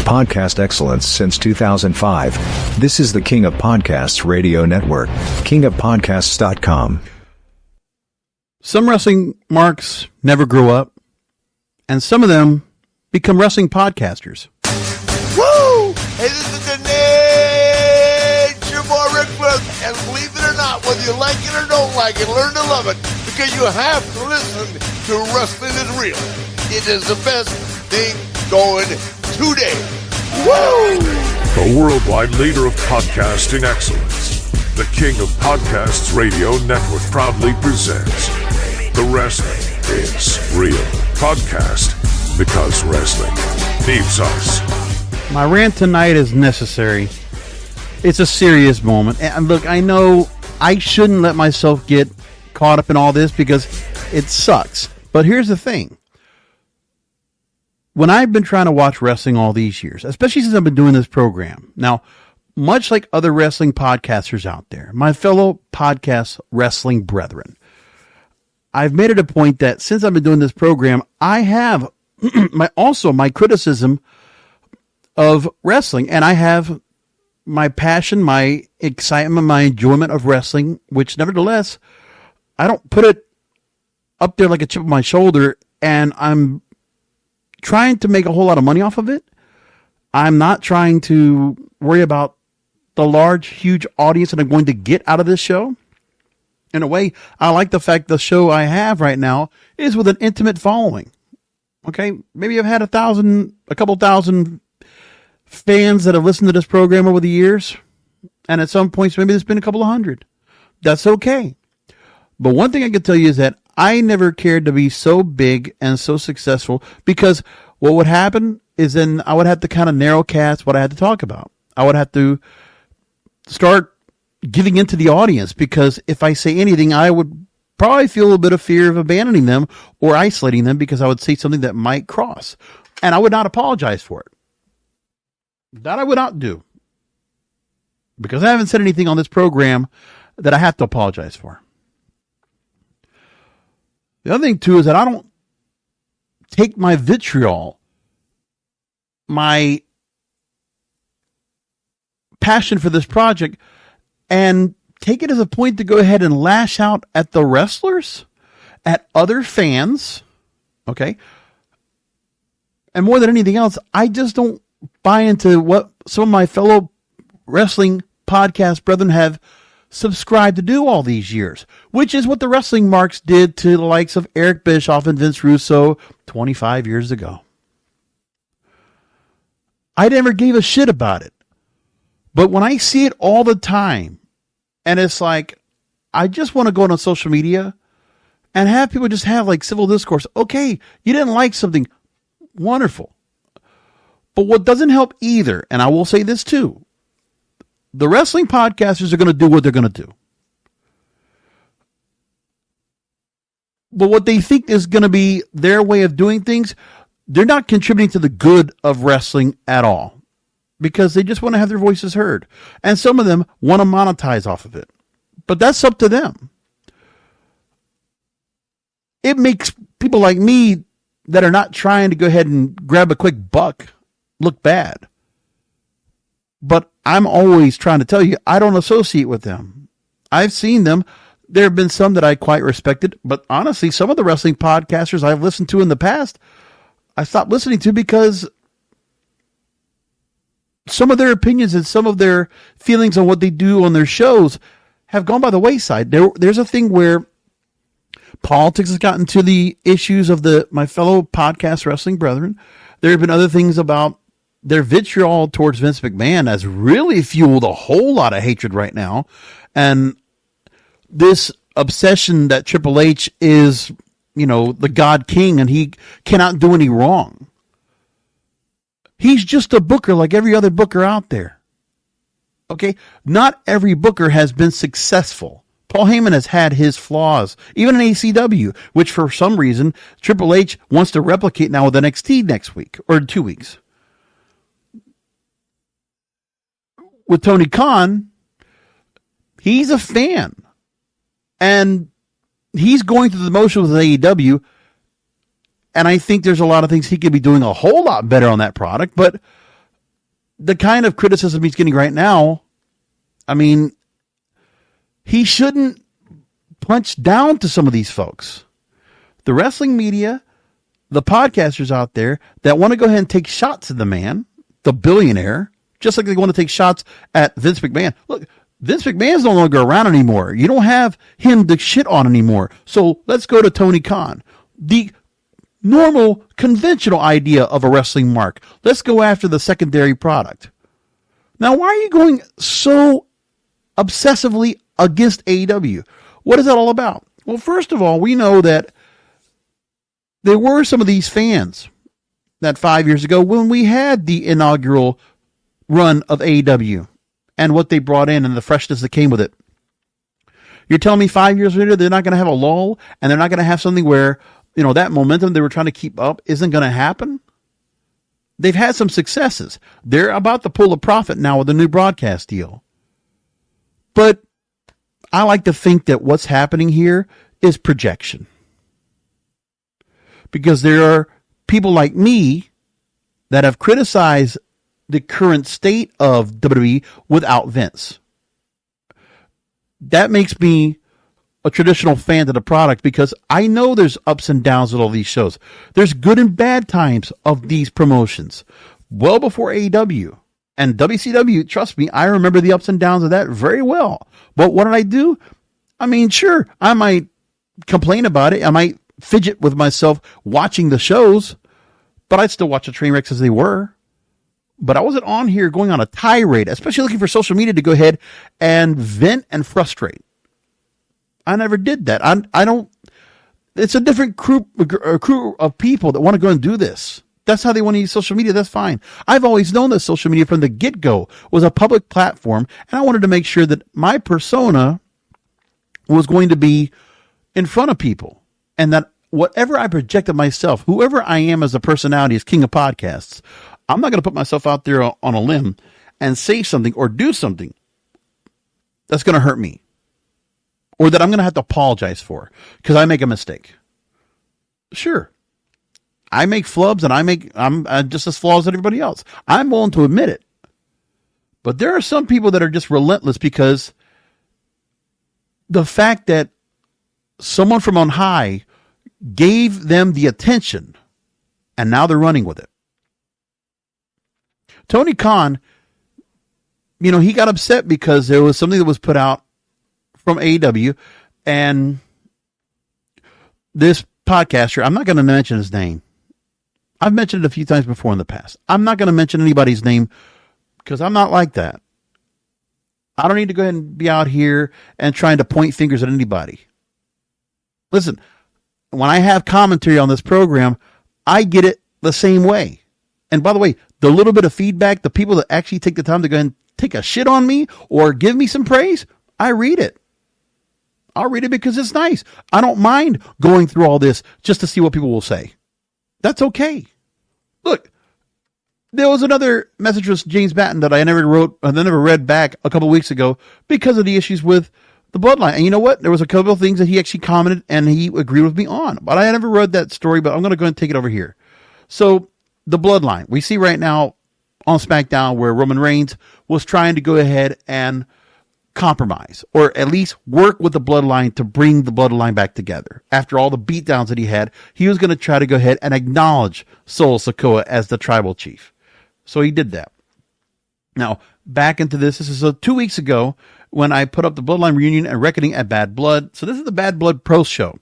podcast excellence since 2005. This is the King of Podcasts radio network, kingofpodcasts.com. Some wrestling marks never grow up, and some of them become wrestling podcasters. Woo! Hey, this is the Nature Boy Rick Flair, and believe it or not, whether you like it or don't like it, learn to love it, because you have to listen to Wrestling is Real. It is the best thing going today. Woo! The worldwide leader of podcasting excellence, the King of Podcasts radio network proudly presents The Wrestling is Real podcast, because wrestling needs us. My rant tonight is necessary. It's a serious moment. And look, I know I shouldn't let myself get caught up in all this because it sucks. But here's the thing. When I've been trying to watch wrestling all these years, especially since I've been doing this program, now, much like other wrestling podcasters out there, my fellow podcast wrestling brethren, I've made it a point that since I've been doing this program, I have my criticism of wrestling, and I have my passion, my excitement, my enjoyment of wrestling, which nevertheless, I don't put it up there like a chip on my shoulder, and I'm trying to make a whole lot of money off of it. I'm not trying to worry about the large, huge audience that I'm going to get out of this show. In a way, I like the fact the show I have right now is with an intimate following. Okay, maybe I've had a couple thousand fans that have listened to this program over the years, and at some points maybe there's been a couple of hundred. That's okay. But one thing I can tell you is that I never cared to be so big and so successful, because what would happen is then I would have to kind of narrowcast what I had to talk about. I would have to start giving into the audience, because if I say anything, I would probably feel a little bit of fear of abandoning them or isolating them, because I would say something that might cross, and I would not apologize for it. That I would not do, because I haven't said anything on this program that I have to apologize for. The other thing, too, is that I don't take my vitriol, my passion for this project, and take it as a point to go ahead and lash out at the wrestlers, at other fans, okay? And more than anything else, I just don't buy into what some of my fellow wrestling podcast brethren have subscribed to do all these years, which is what the wrestling marks did to the likes of Eric Bischoff and Vince Russo 25 years ago. I never gave a shit about it. But when I see it all the time, and it's like, I just want to go on social media and have people just have like civil discourse. Okay, you didn't like something. Wonderful. But what doesn't help either, and I will say this too, the wrestling podcasters are going to do what they're going to do. But what they think is going to be their way of doing things, they're not contributing to the good of wrestling at all, because they just want to have their voices heard. And some of them want to monetize off of it. But that's up to them. It makes people like me that are not trying to go ahead and grab a quick buck look bad. But I'm always trying to tell you, I don't associate with them. I've seen them. There have been some that I quite respected, but honestly, some of the wrestling podcasters I've listened to in the past, I stopped listening to because some of their opinions and some of their feelings on what they do on their shows have gone by the wayside. There's a thing where politics has gotten to the issues of my fellow podcast wrestling brethren. There have been other things about their vitriol towards Vince McMahon has really fueled a whole lot of hatred right now. And this obsession that Triple H is, the God King and he cannot do any wrong. He's just a booker like every other booker out there. Okay? Not every booker has been successful. Paul Heyman has had his flaws, even in ACW, which for some reason Triple H wants to replicate now with NXT next week or 2 weeks. With Tony Khan, he's a fan. And he's going through the motions with AEW. And I think there's a lot of things he could be doing a whole lot better on that product. But the kind of criticism he's getting right now, I mean, he shouldn't punch down to some of these folks. The wrestling media, the podcasters out there that want to go ahead and take shots at the man, the billionaire, just like they want to take shots at Vince McMahon. Look, Vince McMahon's no longer around anymore. You don't have him to shit on anymore. So let's go to Tony Khan. The normal, conventional idea of a wrestling mark. Let's go after the secondary product. Now, why are you going so obsessively against AEW? What is that all about? Well, first of all, we know that there were some of these fans that 5 years ago when we had the inaugural run of AEW and what they brought in and the freshness that came with it. You're telling me 5 years later they're not going to have a lull and they're not going to have something where, you know, that momentum they were trying to keep up isn't going to happen? They've had some successes. They're about to pull a profit now with a new broadcast deal. But I like to think that what's happening here is projection. Because there are people like me that have criticized the current state of WWE without Vince. That makes me a traditional fan of the product because I know there's ups and downs with all these shows. There's good and bad times of these promotions. Well before AEW. And WCW, trust me, I remember the ups and downs of that very well. But what did I do? I mean, sure, I might complain about it. I might fidget with myself watching the shows, but I'd still watch the train wrecks as they were. But I wasn't on here going on a tirade, especially looking for social media to go ahead and vent and frustrate. I never did that. I don't. It's a different crew of people that want to go and do this. That's how they want to use social media. That's fine. I've always known that social media from the get-go was a public platform, and I wanted to make sure that my persona was going to be in front of people, and that whatever I projected myself, whoever I am as a personality, as king of podcasts, I'm not going to put myself out there on a limb and say something or do something that's going to hurt me or that I'm going to have to apologize for because I make a mistake. Sure. I make flubs and I'm just as flawed as everybody else. I'm willing to admit it. But there are some people that are just relentless because the fact that someone from on high gave them the attention and now they're running with it. Tony Khan, you know, he got upset because there was something that was put out from AEW and this podcaster, I'm not going to mention his name. I've mentioned it a few times before in the past. I'm not going to mention anybody's name because I'm not like that. I don't need to go ahead and be out here and trying to point fingers at anybody. Listen, when I have commentary on this program, I get it the same way. And by the way, the little bit of feedback, the people that actually take the time to go and take a shit on me or give me some praise, I read it. I'll read it because it's nice. I don't mind going through all this just to see what people will say. That's okay. Look, there was another message from James Batten that I never read back a couple of weeks ago because of the issues with the bloodline. And you know what? There was a couple of things that he actually commented and he agreed with me on. But I never read that story, but I'm going to go and take it over here. So the bloodline. We see right now on SmackDown where Roman Reigns was trying to go ahead and compromise or at least work with the bloodline to bring the bloodline back together. After all the beatdowns that he had, he was going to try to go ahead and acknowledge Solo Sikoa as the tribal chief. So he did that. Now, back into this. This is 2 weeks ago when I put up the Bloodline reunion and reckoning at Bad Blood. So this is the Bad Blood Pro show.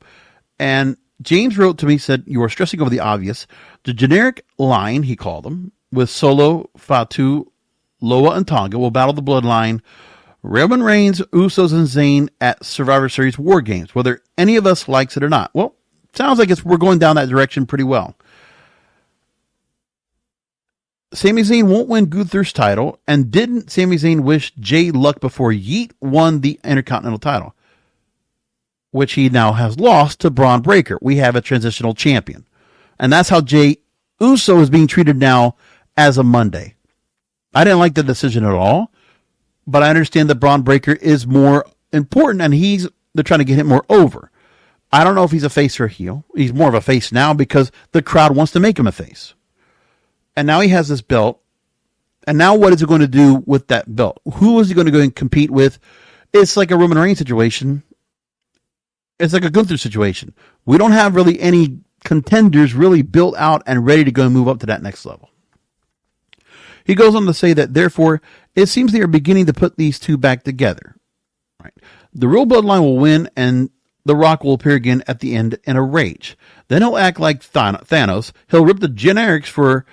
And James wrote to me, said, you are stressing over the obvious. The generic line, he called them, with Solo, Fatu, Loa, and Tonga will battle the Bloodline, Roman Reigns, Usos, and Zayn at Survivor Series War Games, whether any of us likes it or not. Well, sounds like we're going down that direction pretty well. Sami Zayn won't win Gunther's title, and didn't Sami Zayn wish Jay luck before Yeet won the Intercontinental title, which he now has lost to Braun Breaker. We have a transitional champion. And that's how Jay Uso is being treated now as of Monday. I didn't like the decision at all, but I understand that Braun Breaker is more important, and they're trying to get him more over. I don't know if he's a face or a heel. He's more of a face now because the crowd wants to make him a face. And now he has this belt, And now what is it going to do with that belt? Who is he going to go and compete with? It's like a Roman Reigns situation. It's like a Gunther situation. We don't have really any contenders really built out and ready to go and move up to that next level. He goes on to say that, therefore, it seems they are beginning to put these two back together. Right. The real bloodline will win, and The Rock will appear again at the end in a rage. Then he'll act like Thanos. He'll rip the generics for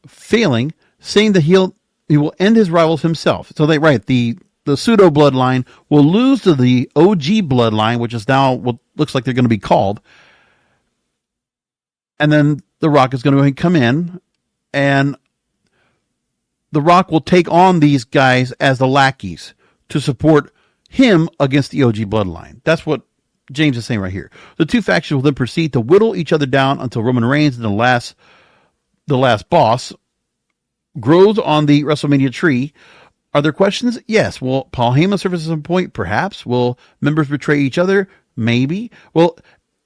failing, saying that he will end his rivals himself. So the pseudo bloodline will lose to the OG bloodline, which is now what looks like they're going to be called. And then The Rock is going to go ahead and come in, and The Rock will take on these guys as the lackeys to support him against the OG bloodline. That's what James is saying right here. The two factions will then proceed to whittle each other down until Roman Reigns and the last boss grows on the WrestleMania tree. Are there questions? Yes. Will Paul Heyman surface at some point? Perhaps. Will members betray each other? Maybe. Well,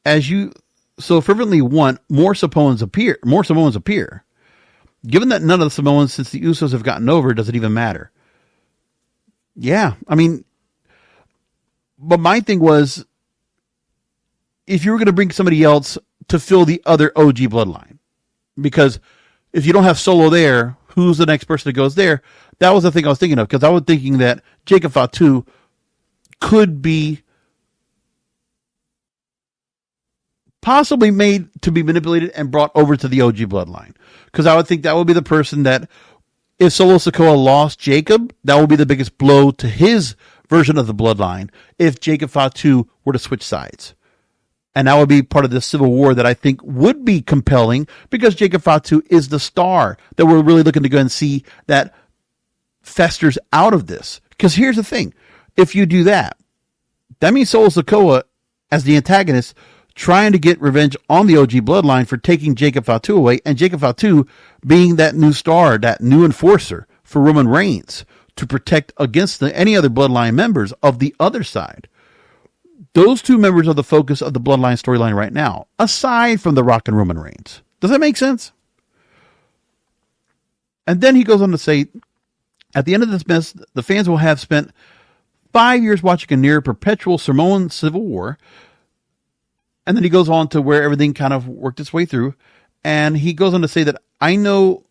as you so fervently want, more Samoans appear. Given that none of the Samoans since the Usos have gotten over, does it even matter? Yeah. I mean, but my thing was, if you were going to bring somebody else to fill the other OG bloodline, because if you don't have Solo there, who's the next person that goes there? That was the thing I was thinking of, because I was thinking that Jacob Fatu could be possibly made to be manipulated and brought over to the OG bloodline. Because I would think that would be the person that, if Solo Sikoa lost Jacob, that would be the biggest blow to his version of the bloodline if Jacob Fatu were to switch sides. And that would be part of the civil war that I think would be compelling, because Jacob Fatu is the star that we're really looking to go and see that festers out of this. Because here's the thing. If you do that, that means Solo Sikoa, as the antagonist, trying to get revenge on the OG bloodline for taking Jacob Fatu away, and Jacob Fatu being that new star, that new enforcer for Roman Reigns to protect against any other bloodline members of the other side. Those two members are the focus of the bloodline storyline right now, aside from The Rock and Roman Reigns. Does that make sense? And then he goes on to say, at the end of this mess, the fans will have spent 5 years watching a near perpetual Samoan civil war. And then he goes on to where everything kind of worked its way through. And he goes on to say that I know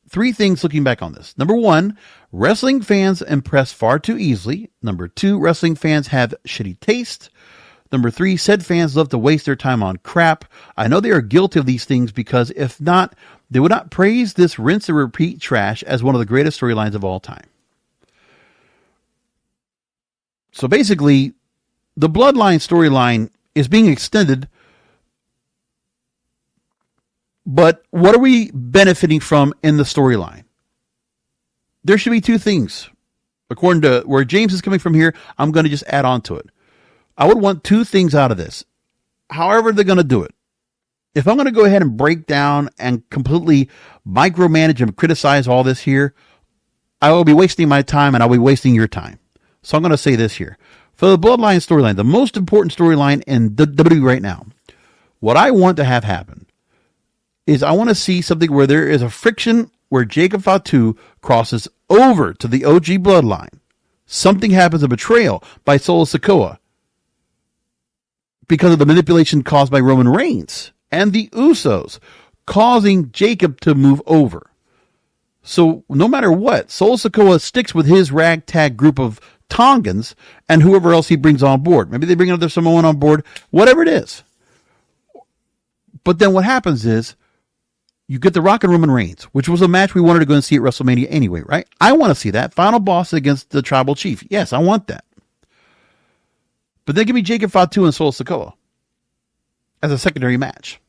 3 things looking back on this. Number 1, wrestling fans impress far too easily. Number 2, wrestling fans have shitty taste. Number 3, said fans love to waste their time on crap. I know they are guilty of these things, because if not, they would not praise this rinse and repeat trash as one of the greatest storylines of all time. So basically, the bloodline storyline is being extended, but what are we benefiting from in the storyline? There should be 2 things. According to where James is coming from here, I'm going to just add on to it. I would want 2 things out of this. However they're going to do it. If I'm going to go ahead and break down and completely micromanage and criticize all this here, I will be wasting my time, and I'll be wasting your time. So I'm going to say this here. For the bloodline storyline, the most important storyline in WWE right now, what I want to have happen is I want to see something where there is a friction where Jacob Fatu crosses over to the OG bloodline. Something happens, a betrayal by Solo Sikoa because of the manipulation caused by Roman Reigns and the Usos, causing Jacob to move over. So no matter what, Solo Sikoa sticks with his ragtag group of Tongans and whoever else he brings on board. Maybe they bring another Samoan on board, whatever it is. But then what happens is you get The Rock and Roman Reigns, which was a match we wanted to go and see at WrestleMania anyway, right? I want to see that. Final boss against the tribal chief. Yes, I want that. But then give me Jacob Fatu and Solo Sikoa as a secondary match.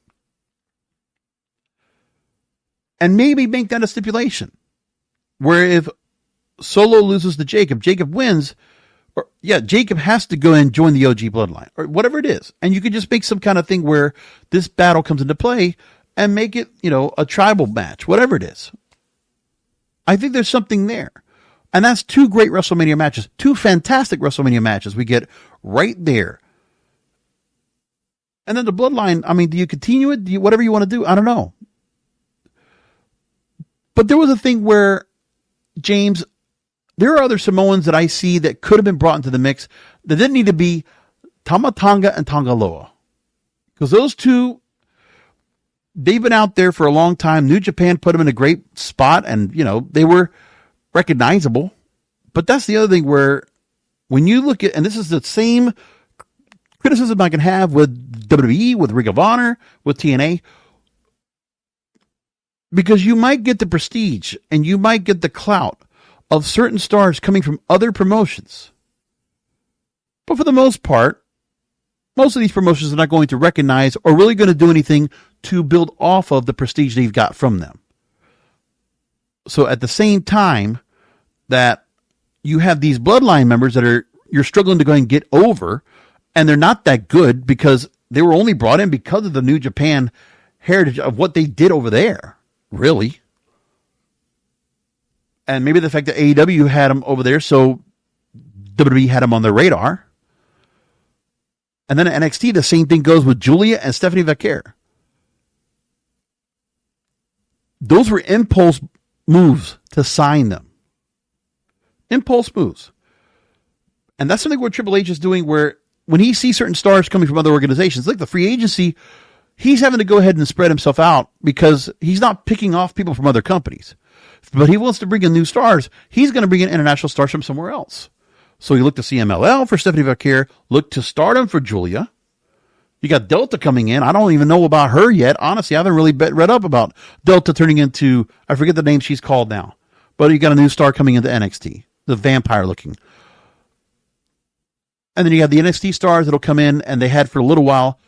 And maybe make that a stipulation where if Solo loses to Jacob, Jacob wins, Jacob has to go and join the OG bloodline or whatever it is. And you could just make some kind of thing where this battle comes into play and make it, a tribal match, whatever it is. I think there's something there. And that's 2 great WrestleMania matches, 2 fantastic WrestleMania matches we get right there. And then the bloodline, do you continue it? Whatever you want to do? I don't know. But there was a thing where James, there are other Samoans that I see that could have been brought into the mix that didn't need to be Tama Tonga and Tongaloa. Because those two, they've been out there for a long time. New Japan put them in a great spot, and, they were recognizable. But that's the other thing where when you look at, and this is the same criticism I can have with WWE, with Ring of Honor, with TNA, because you might get the prestige and you might get the clout of certain stars coming from other promotions. But for the most part, most of these promotions are not going to recognize or really going to do anything to build off of the prestige they've got from them. So at the same time that you have these bloodline members that you're struggling to go and get over, and they're not that good because they were only brought in because of the New Japan heritage of what they did over there, really. And maybe the fact that AEW had them over there, so WWE had them on their radar. And then at NXT, the same thing goes with Julia and Stephanie Vaquer. Those were impulse moves to sign them. Impulse moves. And that's something what Triple H is doing where when he sees certain stars coming from other organizations, like the free agency, he's having to go ahead and spread himself out because he's not picking off people from other companies. But he wants to bring in new stars. He's going to bring in international stars from somewhere else. So you look to CMLL for Stephanie Vaquer, look to Stardom for Julia. You got Delta coming in. I don't even know about her yet. Honestly, I haven't really read up about Delta turning into, I forget the name she's called now. But you got a new star coming into NXT, the vampire looking. And then you have the NXT stars that'll come in, and they had for a little while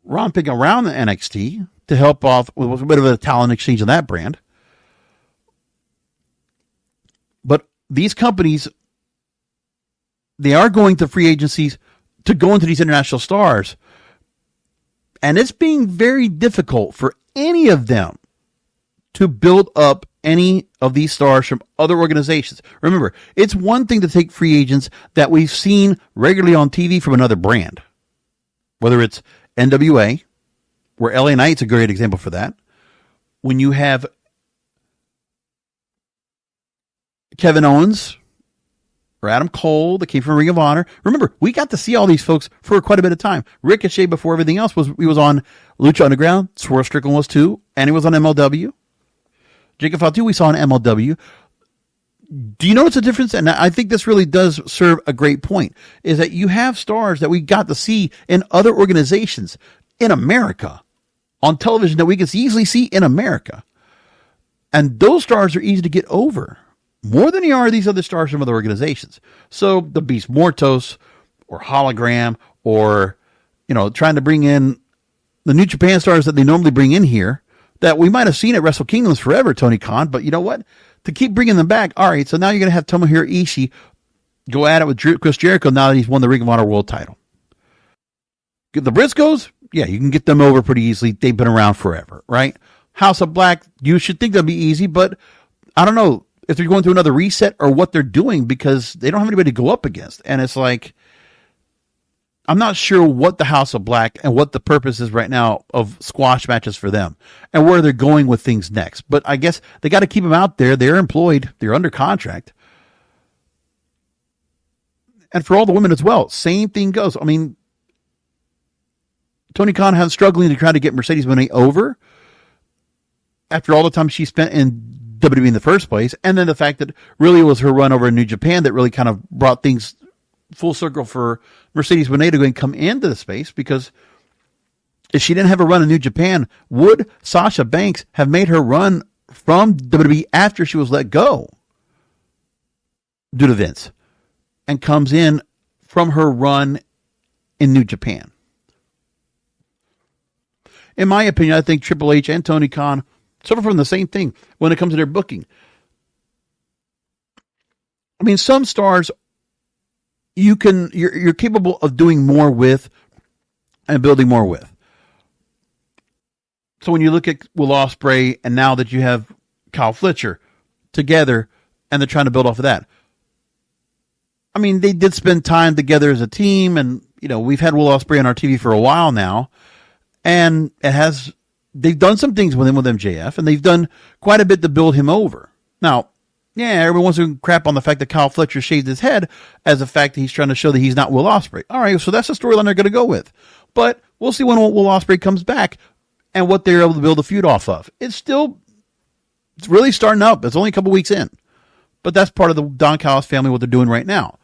romping around the NXT to help off with a bit of a talent exchange on that brand. But these companies, they are going to free agencies to go into these international stars. And it's being very difficult for any of them to build up any of these stars from other organizations. Remember, it's one thing to take free agents that we've seen regularly on TV from another brand. Whether it's NWA, where LA Knight's a great example for that. When you have Kevin Owens or Adam Cole that came from Ring of Honor. Remember, we got to see all these folks for quite a bit of time. Ricochet, before everything else, he was on Lucha Underground. Swerve Strickland was too, and he was on MLW. Jacob Fatu, we saw on MLW. Do you notice a difference? And I think this really does serve a great point, is that you have stars that we got to see in other organizations in America, on television that we can easily see in America. And those stars are easy to get over, more than they are these other stars from other organizations. So the Beast Mortos or Hologram or, trying to bring in the New Japan stars that they normally bring in here that we might have seen at Wrestle Kingdoms forever, Tony Khan, but you know what? To keep bringing them back, all right, so now you're going to have Tomohiro Ishii go at it with Chris Jericho now that he's won the Ring of Honor World title. The Briscoes, yeah, you can get them over pretty easily. They've been around forever, right? House of Black, you should think that'd be easy, but I don't know if they're going through another reset or what they're doing because they don't have anybody to go up against. And it's like, I'm not sure what the House of Black and what the purpose is right now of squash matches for them and where they're going with things next. But I guess they got to keep them out there. They're employed. They're under contract. And for all the women as well, same thing goes. I mean, Tony Khan has struggling to try to get Mercedes Moné over after all the time she spent in WWE in the first place. And then the fact that really it was her run over in New Japan that really kind of brought things full circle for Mercedes Moné to go and come into the space, because if she didn't have a run in New Japan, would Sasha Banks have made her run from WWE after she was let go due to Vince and comes in from her run in New Japan? In my opinion, I think Triple H and Tony Khan suffer from the same thing when it comes to their booking. I mean, some stars you're capable of doing more with and building more with. So when you look at Will Ospreay and now that you have Kyle Fletcher together and they're trying to build off of that. I mean, they did spend time together as a team, and we've had Will Ospreay on our TV for a while now, and they've done some things with him with MJF, and they've done quite a bit to build him over. Now, Yeah, everyone wants to crap on the fact that Kyle Fletcher shaved his head as the fact that he's trying to show that he's not Will Ospreay. All right, so that's the storyline they're going to go with. But we'll see when Will Ospreay comes back and what they're able to build a feud off of. It's really starting up. It's only a couple weeks in. But that's part of the Don Callis family, what they're doing right now.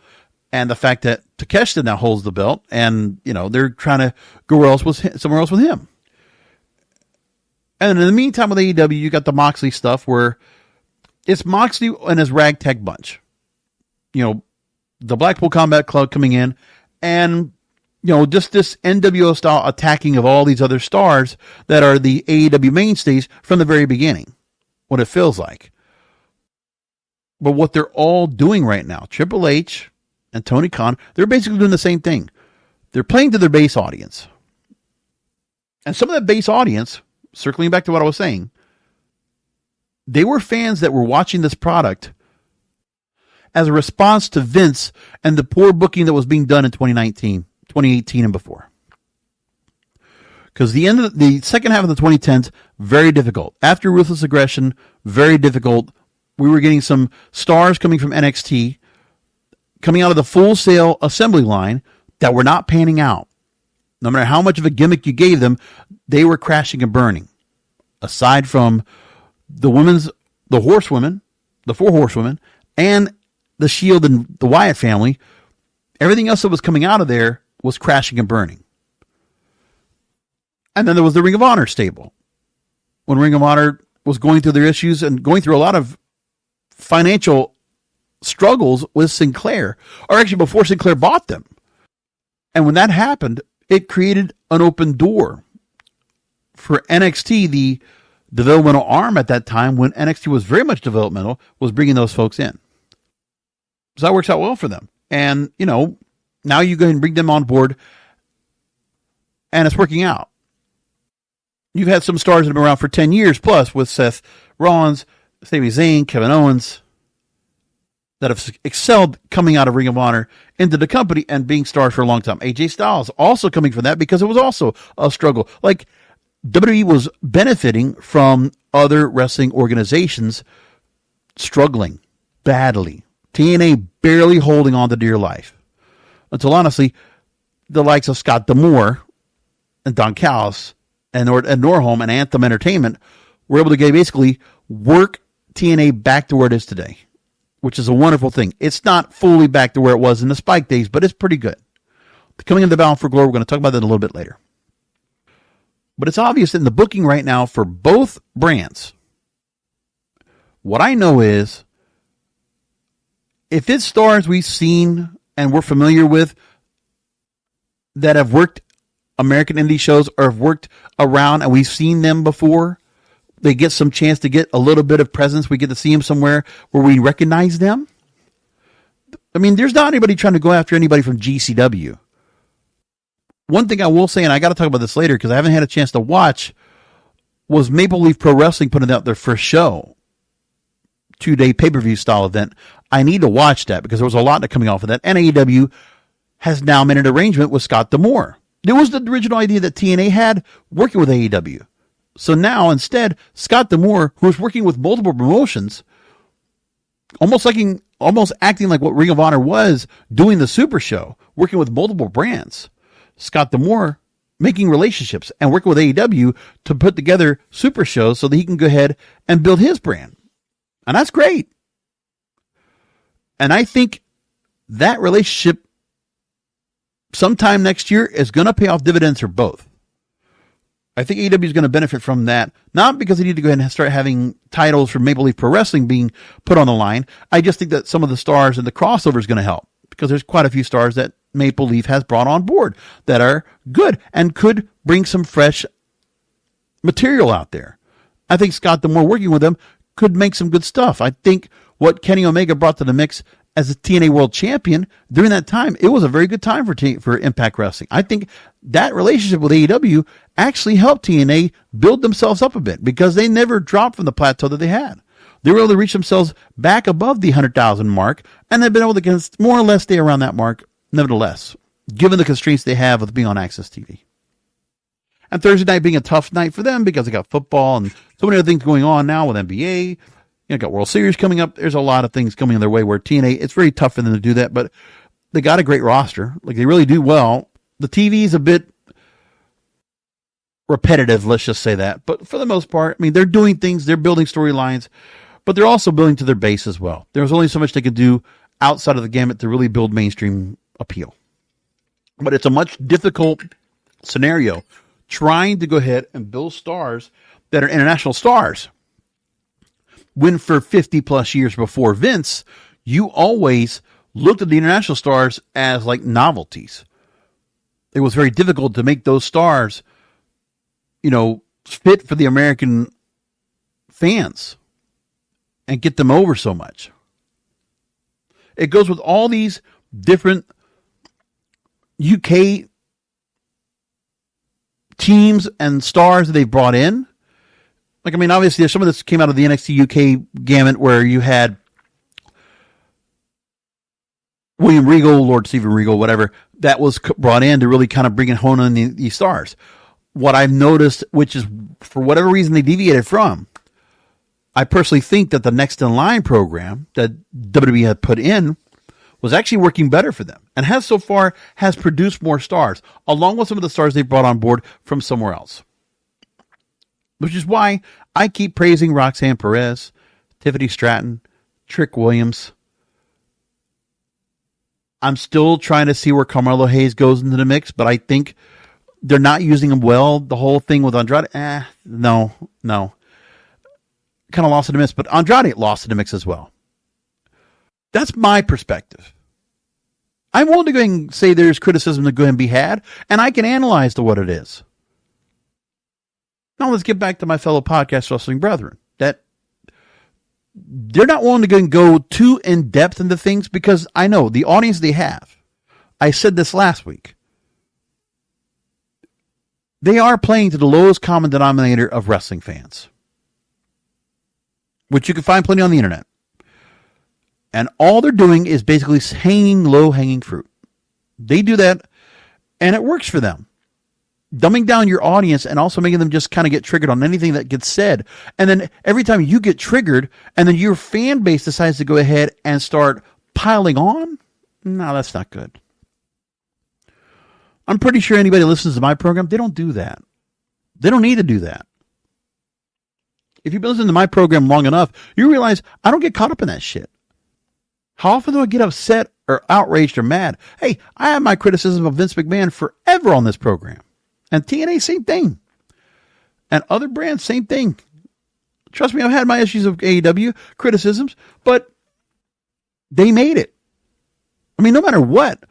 And the fact that Takeshita now holds the belt and, they're trying to go somewhere else with him. And in the meantime with AEW, you got the Moxley stuff where it's Moxley and his ragtag bunch. The Blackpool Combat Club coming in and, just this NWO style attacking of all these other stars that are the AEW mainstays from the very beginning. What it feels like. But what they're all doing right now, Triple H and Tony Khan, they're basically doing the same thing. They're playing to their base audience. And some of that base audience, circling back to what I was saying, they were fans that were watching this product as a response to Vince and the poor booking that was being done in 2019, 2018 and before. Because the second half of the 2010s, very difficult. After Ruthless Aggression, very difficult. We were getting some stars coming from NXT, coming out of the Full Sail assembly line that were not panning out. No matter how much of a gimmick you gave them, they were crashing and burning. Aside from the horsewomen, the 4 horsewomen, and the Shield and the Wyatt family, everything else that was coming out of there was crashing and burning. And then there was the Ring of Honor stable. When Ring of Honor was going through their issues and going through a lot of financial struggles with Sinclair, or actually before Sinclair bought them. And when that happened, it created an open door for NXT, the developmental arm at that time, when NXT was very much developmental, was bringing those folks in. So that works out well for them. And, now you go ahead and bring them on board, and it's working out. You've had some stars that have been around for 10 years plus with Seth Rollins, Sami Zayn, Kevin Owens, that have excelled coming out of Ring of Honor into the company and being stars for a long time. AJ Styles also coming from that because it was also a struggle. Like WWE was benefiting from other wrestling organizations struggling badly. TNA barely holding on to dear life. Until honestly, the likes of Scott D'Amore and Don Callis and Norholm and Anthem Entertainment were able to basically work TNA back to where it is today, which is a wonderful thing. It's not fully back to where it was in the Spike days, but it's pretty good. Coming into Bound for Glory, we're going to talk about that a little bit later. But it's obvious in the booking right now for both brands. What I know is, if it's stars we've seen and we're familiar with that have worked American indie shows or have worked around and we've seen them before, they get some chance to get a little bit of presence. We get to see them somewhere where we recognize them. I mean, there's not anybody trying to go after anybody from GCW. One thing I will say, and I got to talk about this later because I haven't had a chance to watch, was Maple Leaf Pro Wrestling putting out their first show. 2-day pay-per-view style event. I need to watch that because there was a lot coming off of that. And AEW has now made an arrangement with Scott D'Amore. It was the original idea that TNA had working with AEW. So now, instead, Scott D'Amore, who is working with multiple promotions, almost acting like what Ring of Honor was, doing the Super Show, working with multiple brands. Scott D'Amore making relationships and working with AEW to put together Super Shows so that he can go ahead and build his brand. And that's great. And I think that relationship sometime next year is going to pay off dividends for both. I think AEW is going to benefit from that, not because they need to go ahead and start having titles for Maple Leaf Pro Wrestling being put on the line. I just think that some of the stars and the crossover is going to help because there's quite a few stars that Maple Leaf has brought on board that are good and could bring some fresh material out there. I think Scott D'Amore working with them could make some good stuff. I think what Kenny Omega brought to the mix as a TNA World Champion during that time, it was a very good time for Impact Wrestling. I think that relationship with AEW actually helped TNA build themselves up a bit because they never dropped from the plateau that they had. They were able to reach themselves back above the 100,000 mark, and they've been able to more or less stay around that mark, nevertheless, given the constraints they have with being on Access TV. And Thursday night being a tough night for them because they got football and so many other things going on now with NBA. You know, got World Series coming up. There's a lot of things coming their way where TNA, it's very tough for them to do that, but they got a great roster. Like, they really do well. The TV is a bit repetitive, let's just say that. But for the most part, I mean, they're doing things, they're building storylines, but they're also building to their base as well. There's only so much they can do outside of the gamut to really build mainstream appeal. But it's a much difficult scenario trying to go ahead and build stars that are international stars. When for 50 plus years before Vince, you always looked at the international stars as like novelties. It was very difficult to make those stars, you know, fit for the American fans and get them over so much. It goes with all these different UK teams and stars that they've brought in. Like, I mean, obviously, some of this came out of the NXT UK gamut where you had William Regal, Lord Steven Regal, whatever, that was brought in to really kind of bring and hone in these stars. What I've noticed, which is for whatever reason they deviated from, I personally think that the Next in Line program that WWE had put in was actually working better for them and has so far has produced more stars, along with some of the stars they brought on board from somewhere else. Which is why I keep praising Roxanne Perez, Tiffany Stratton, Trick Williams. I'm still trying to see where Carmelo Hayes goes into the mix, but I think they're not using him well. The whole thing with Andrade, no. Kind of lost in the mix, but Andrade lost in the mix as well. That's my perspective. I'm willing to go and say there's criticism to go and be had, and I can analyze to what it is. Now let's get back to my fellow podcast wrestling brethren. That they're not willing to go and go too in depth into things because I know the audience they have. I said this last week. They are playing to the lowest common denominator of wrestling fans, which you can find plenty on the internet. And all they're doing is basically hanging low-hanging fruit. They do that, and it works for them. Dumbing down your audience and also making them just kind of get triggered on anything that gets said. And then every time you get triggered and then your fan base decides to go ahead and start piling on, no, that's not good. I'm pretty sure anybody who listens to my program, they don't do that. They don't need to do that. If you've been listening to my program long enough, you realize I don't get caught up in that shit. How often do I get upset or outraged or mad? Hey, I have my criticism of Vince McMahon forever on this program. And TNA, same thing. And other brands, same thing. Trust me, I've had my issues of AEW, criticisms, but they made it. I mean, no matter what,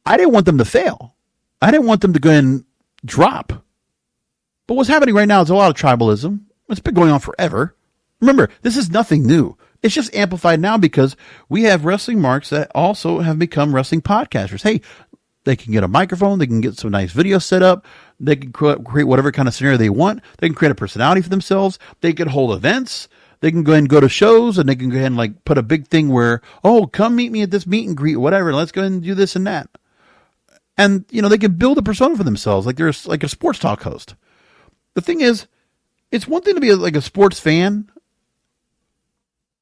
I didn't want them to fail. I didn't want them to go and drop. But what's happening right now is a lot of tribalism. It's been going on forever. Remember, this is nothing new. It's just amplified now because we have wrestling marks that also have become wrestling podcasters. Hey, they can get a microphone. They can get some nice video set up. They can create whatever kind of scenario they want. They can create a personality for themselves. They can hold events. They can go ahead and go to shows, and they can go ahead and like put a big thing where, oh, come meet me at this meet and greet, whatever. Let's go ahead and do this and that. And, you know, they can build a persona for themselves like they're like a sports talk host. The thing is, it's one thing to be like a sports fan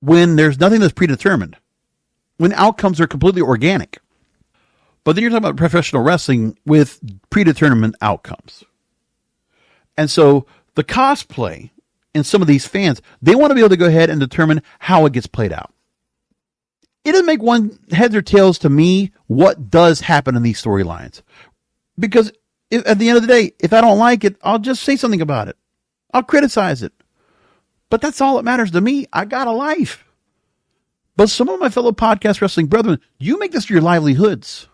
when there's nothing that's predetermined, when outcomes are completely organic. But then you're talking about professional wrestling with predetermined outcomes. And so the cosplay in some of these fans, they want to be able to go ahead and determine how it gets played out. It doesn't make one heads or tails to me what does happen in these storylines. Because at the end of the day, if I don't like it, I'll just say something about it. I'll criticize it. But that's all that matters to me. I got a life. But some of my fellow podcast wrestling brethren, you make this your livelihoods.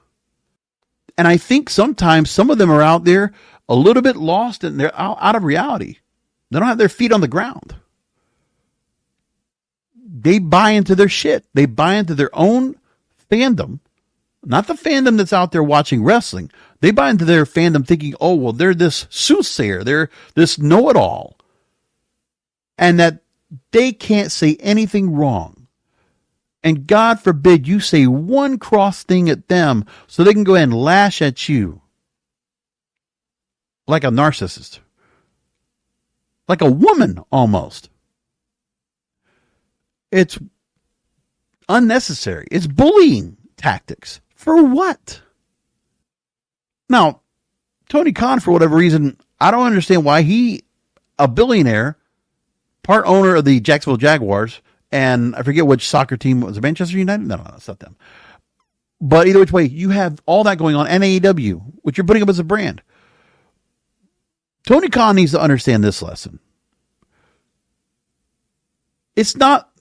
And I think sometimes some of them are out there a little bit lost and they're out of reality. They don't have their feet on the ground. They buy into their shit. They buy into their own fandom, not the fandom that's out there watching wrestling. They buy into their fandom thinking, oh, well, they're this soothsayer. They're this know-it-all. And that they can't say anything wrong. And God forbid you say one cross thing at them so they can go ahead and lash at you like a narcissist. Like a woman almost. It's unnecessary. It's bullying tactics. For what? Now, Tony Khan, for whatever reason, I don't understand why he, a billionaire, part owner of the Jacksonville Jaguars, and I forget which soccer team was it, Manchester United? No, it's not them. But either which way, you have all that going on, and AEW, which you're putting up as a brand. Tony Khan needs to understand this lesson. It's not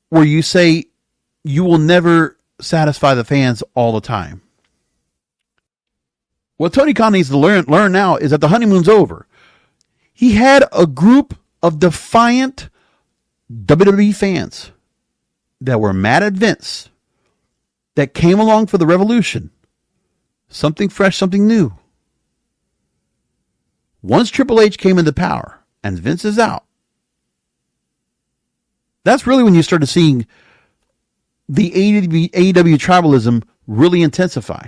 where you say you will never satisfy the fans all the time. What Tony Khan needs to learn now is that the honeymoon's over. He had a group of defiant WWE fans that were mad at Vince, that came along for the revolution. Something fresh, something new. Once Triple H came into power and Vince is out, that's really when you started seeing the AEW tribalism really intensify.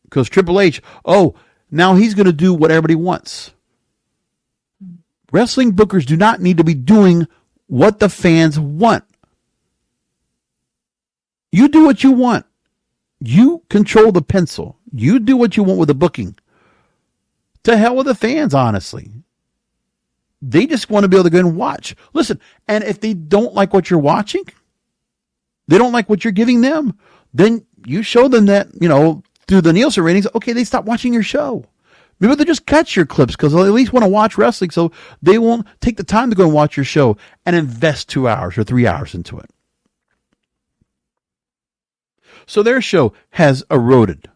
Because Triple H, now he's going to do what everybody wants. Wrestling bookers do not need to be doing what the fans want. You do what you want. You control the pencil. You do what you want with the booking. To hell with the fans, honestly. They just want to be able to go and watch. Listen, and if they don't like what you're watching, they don't like what you're giving them, then you show them that, through the Nielsen ratings, okay, they stop watching your show. Maybe they just cut your clips because they'll at least want to watch wrestling, so they won't take the time to go and watch your show and invest 2 hours or 3 hours into it. So their show has eroded.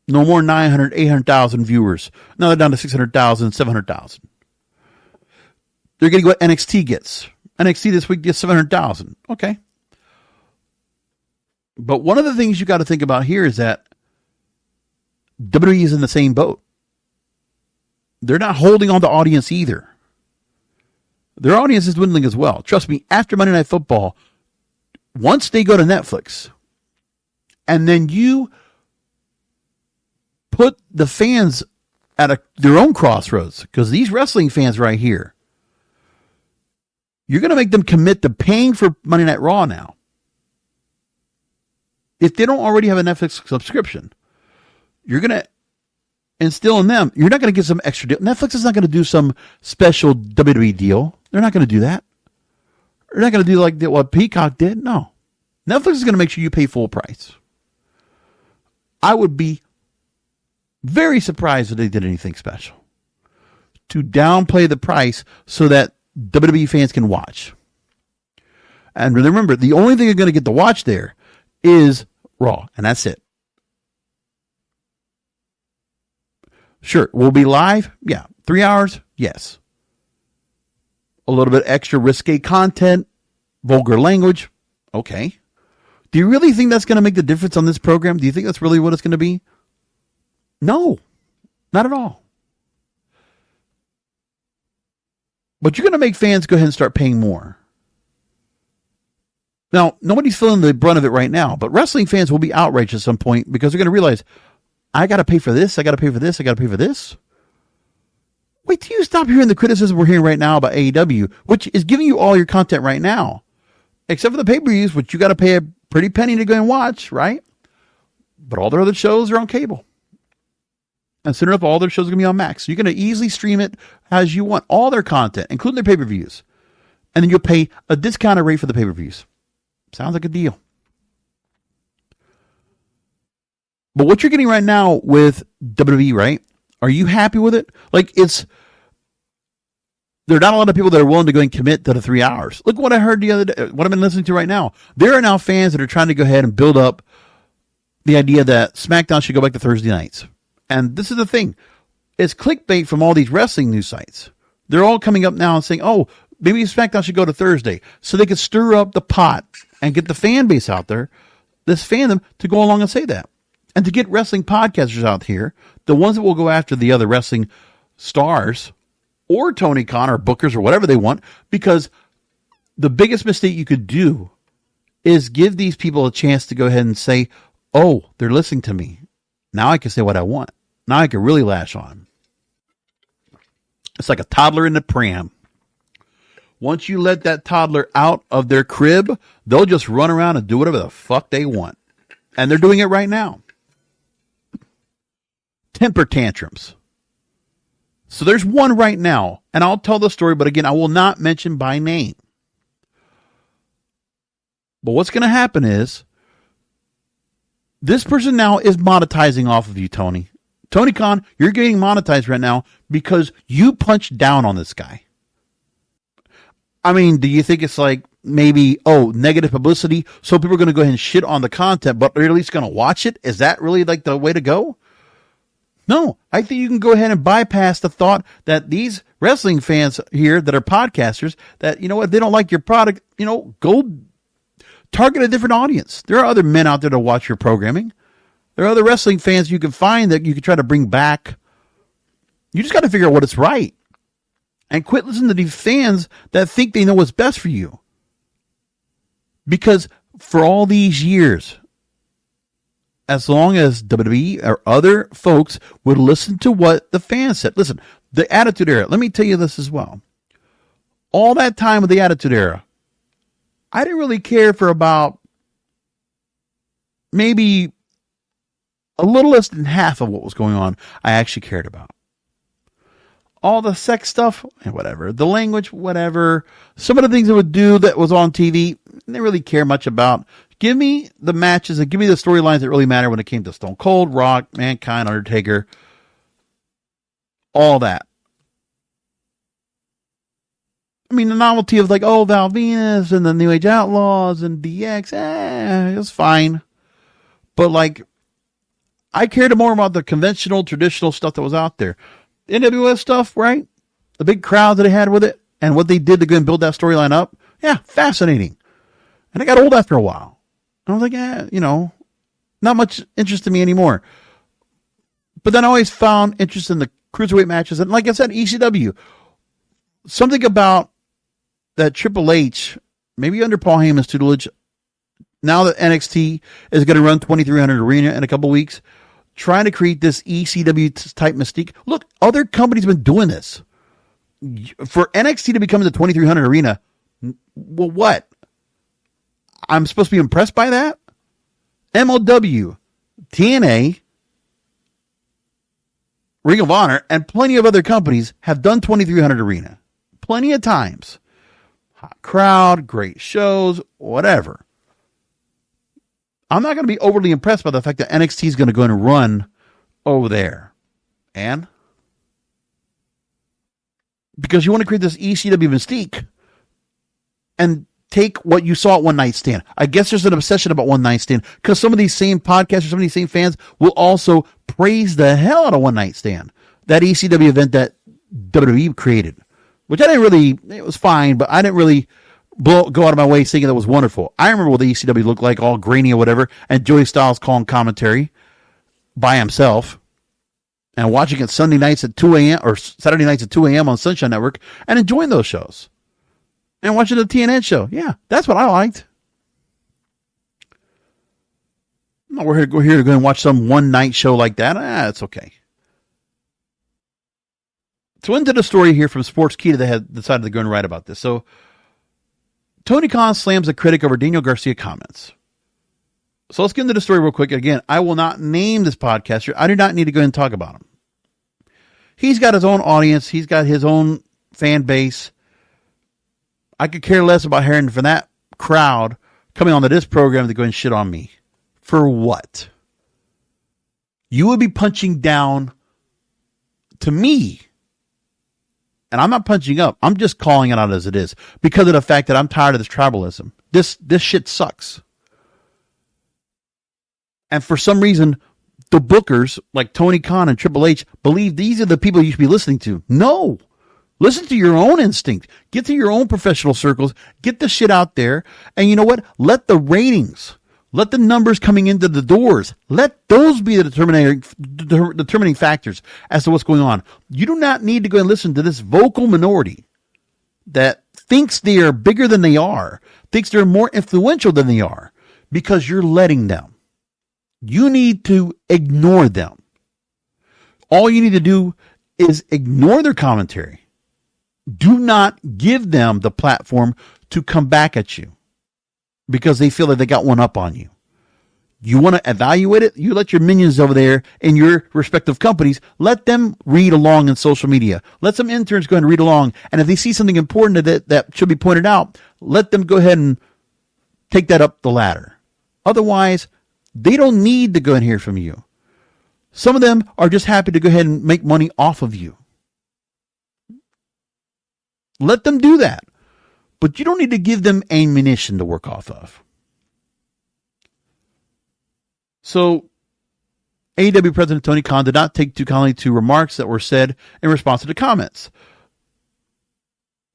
No more 900, 800,000 viewers. Now they're down to 600,000, 700,000. They're getting what NXT gets. NXT this week gets 700,000. Okay. But one of the things you got to think about here is that WWE is in the same boat. They're not holding on to audience either. Their audience is dwindling as well. Trust me, after Monday Night Football, once they go to Netflix, and then you put the fans at their own crossroads, because these wrestling fans right here, you're going to make them commit to paying for Monday Night Raw now. If they don't already have a Netflix subscription, you're going to instill in them, you're not going to get some extra deal. Netflix is not going to do some special WWE deal. They're not going to do that. They're not going to do like what Peacock did. No. Netflix is going to make sure you pay full price. I would be very surprised if they did anything special to downplay the price so that WWE fans can watch. And remember, the only thing you're going to get to watch there is Raw, and that's it. Sure, we'll be live. Yeah. 3 hours. Yes. A little bit extra risque content, vulgar language. Okay. Do you really think that's going to make the difference on this program? Do you think that's really what it's going to be? No, not at all. But you're going to make fans go ahead and start paying more. Now, nobody's feeling the brunt of it right now, but wrestling fans will be outraged at some point because they're going to realize, I got to pay for this, I got to pay for this, I got to pay for this. Wait till you stop hearing the criticism we're hearing right now about AEW, which is giving you all your content right now, except for the pay-per-views, which you got to pay a pretty penny to go and watch, right? But all their other shows are on cable. And soon enough, all their shows are going to be on Max. So you're going to easily stream it as you want, all their content, including their pay-per-views. And then you'll pay a discounted rate for the pay-per-views. Sounds like a deal. But what you're getting right now with WWE, right? Are you happy with it? Like, there are not a lot of people that are willing to go and commit to the 3 hours. Look what I heard the other day, what I've been listening to right now. There are now fans that are trying to go ahead and build up the idea that SmackDown should go back to Thursday nights. And this is the thing. It's clickbait from all these wrestling news sites. They're all coming up now and saying, oh, maybe SmackDown should go to Thursday. So they could stir up the pot and get the fan base out there, this fandom, to go along and say that. And to get wrestling podcasters out here, the ones that will go after the other wrestling stars or Tony Khan or bookers or whatever they want, because the biggest mistake you could do is give these people a chance to go ahead and say, oh, they're listening to me. Now I can say what I want. Now I can really lash on. It's like a toddler in the pram. Once you let that toddler out of their crib, they'll just run around and do whatever the fuck they want. And they're doing it right now. Temper tantrums. So there's one right now, and I'll tell the story, but again, I will not mention by name. But what's going to happen is, this person now is monetizing off of you, Tony. Tony Khan, you're getting monetized right now because you punched down on this guy. I mean, do you think it's like maybe, negative publicity, so people are going to go ahead and shit on the content, but they're at least going to watch it? Is that really like the way to go? No, I think you can go ahead and bypass the thought that these wrestling fans here that are podcasters, that, you know what, they don't like your product, go target a different audience. There are other men out there to watch your programming. There are other wrestling fans you can find that you can try to bring back. You just got to figure out what is right. And quit listening to these fans that think they know what's best for you. Because for all these years, as long as WWE or other folks would listen to what the fans said. Listen, the Attitude Era, let me tell you this as well. All that time of the Attitude Era, I didn't really care for about maybe a little less than half of what was going on I actually cared about. All the sex stuff, whatever. The language, whatever. Some of the things it would do that was on TV, I didn't really care much about. Give me the matches and give me the storylines that really matter when it came to Stone Cold, Rock, Mankind, Undertaker. All that. I mean, the novelty of like, Val Venus and the New Age Outlaws and DX, it was fine. But like, I cared more about the conventional, traditional stuff that was out there. NWS stuff, right? The big crowd that they had with it and what they did to go and build that storyline up. Yeah, fascinating. And it got old after a while. I was like, not much interest in me anymore. But then I always found interest in the cruiserweight matches. And like I said, ECW, something about that Triple H, maybe under Paul Heyman's tutelage, now that NXT is going to run 2300 Arena in a couple weeks, trying to create this ECW type mystique. Look, other companies have been doing this. For NXT to become the 2300 Arena, well, what? I'm supposed to be impressed by that? MLW, TNA, Ring of Honor, and plenty of other companies have done 2300 Arena. Plenty of times. Hot crowd, great shows, whatever. I'm not going to be overly impressed by the fact that NXT is going to go and run over there. And because you want to create this ECW mystique and take what you saw at One Night Stand. I guess there's an obsession about One Night Stand because some of these same podcasters, some of these same fans will also praise the hell out of One Night Stand. That ECW event that WWE created, which it was fine, but I didn't really go out of my way thinking that was wonderful. I remember what the ECW looked like, all grainy or whatever, and Joey Styles calling commentary by himself and watching it Sunday nights at 2 a.m. or Saturday nights at 2 a.m. on Sunshine Network and enjoying those shows. And watching the TNN show. Yeah, that's what I liked. No, we're here to go and watch some one-night show like that. It's okay. So into the story here from Sportskeeda that had decided to go and write about this. So Tony Khan slams a critic over Daniel Garcia comments. So let's get into the story real quick. Again, I will not name this podcaster. I do not need to go and talk about him. He's got his own audience. He's got his own fan base. I could care less about hearing from that crowd coming onto this program to go and shit on me. For what? You would be punching down to me. And I'm not punching up. I'm just calling it out as it is because of the fact that I'm tired of this tribalism. This shit sucks. And for some reason, the bookers like Tony Khan and Triple H believe these are the people you should be listening to. No. Listen to your own instinct. Get to your own professional circles. Get the shit out there. And you know what? Let the ratings, let the numbers coming into the doors, let those be the determining factors as to what's going on. You do not need to go and listen to this vocal minority that thinks they are bigger than they are, thinks they're more influential than they are, because you're letting them. You need to ignore them. All you need to do is ignore their commentary. Do not give them the platform to come back at you because they feel that they got one up on you. You want to evaluate it? You let your minions over there in your respective companies, let them read along in social media. Let some interns go ahead and read along. And if they see something important that should be pointed out, let them go ahead and take that up the ladder. Otherwise, they don't need to go and hear from you. Some of them are just happy to go ahead and make money off of you. Let them do that. But you don't need to give them ammunition to work off of. So, AEW President Tony Khan did not take too kindly to remarks that were said in response to the comments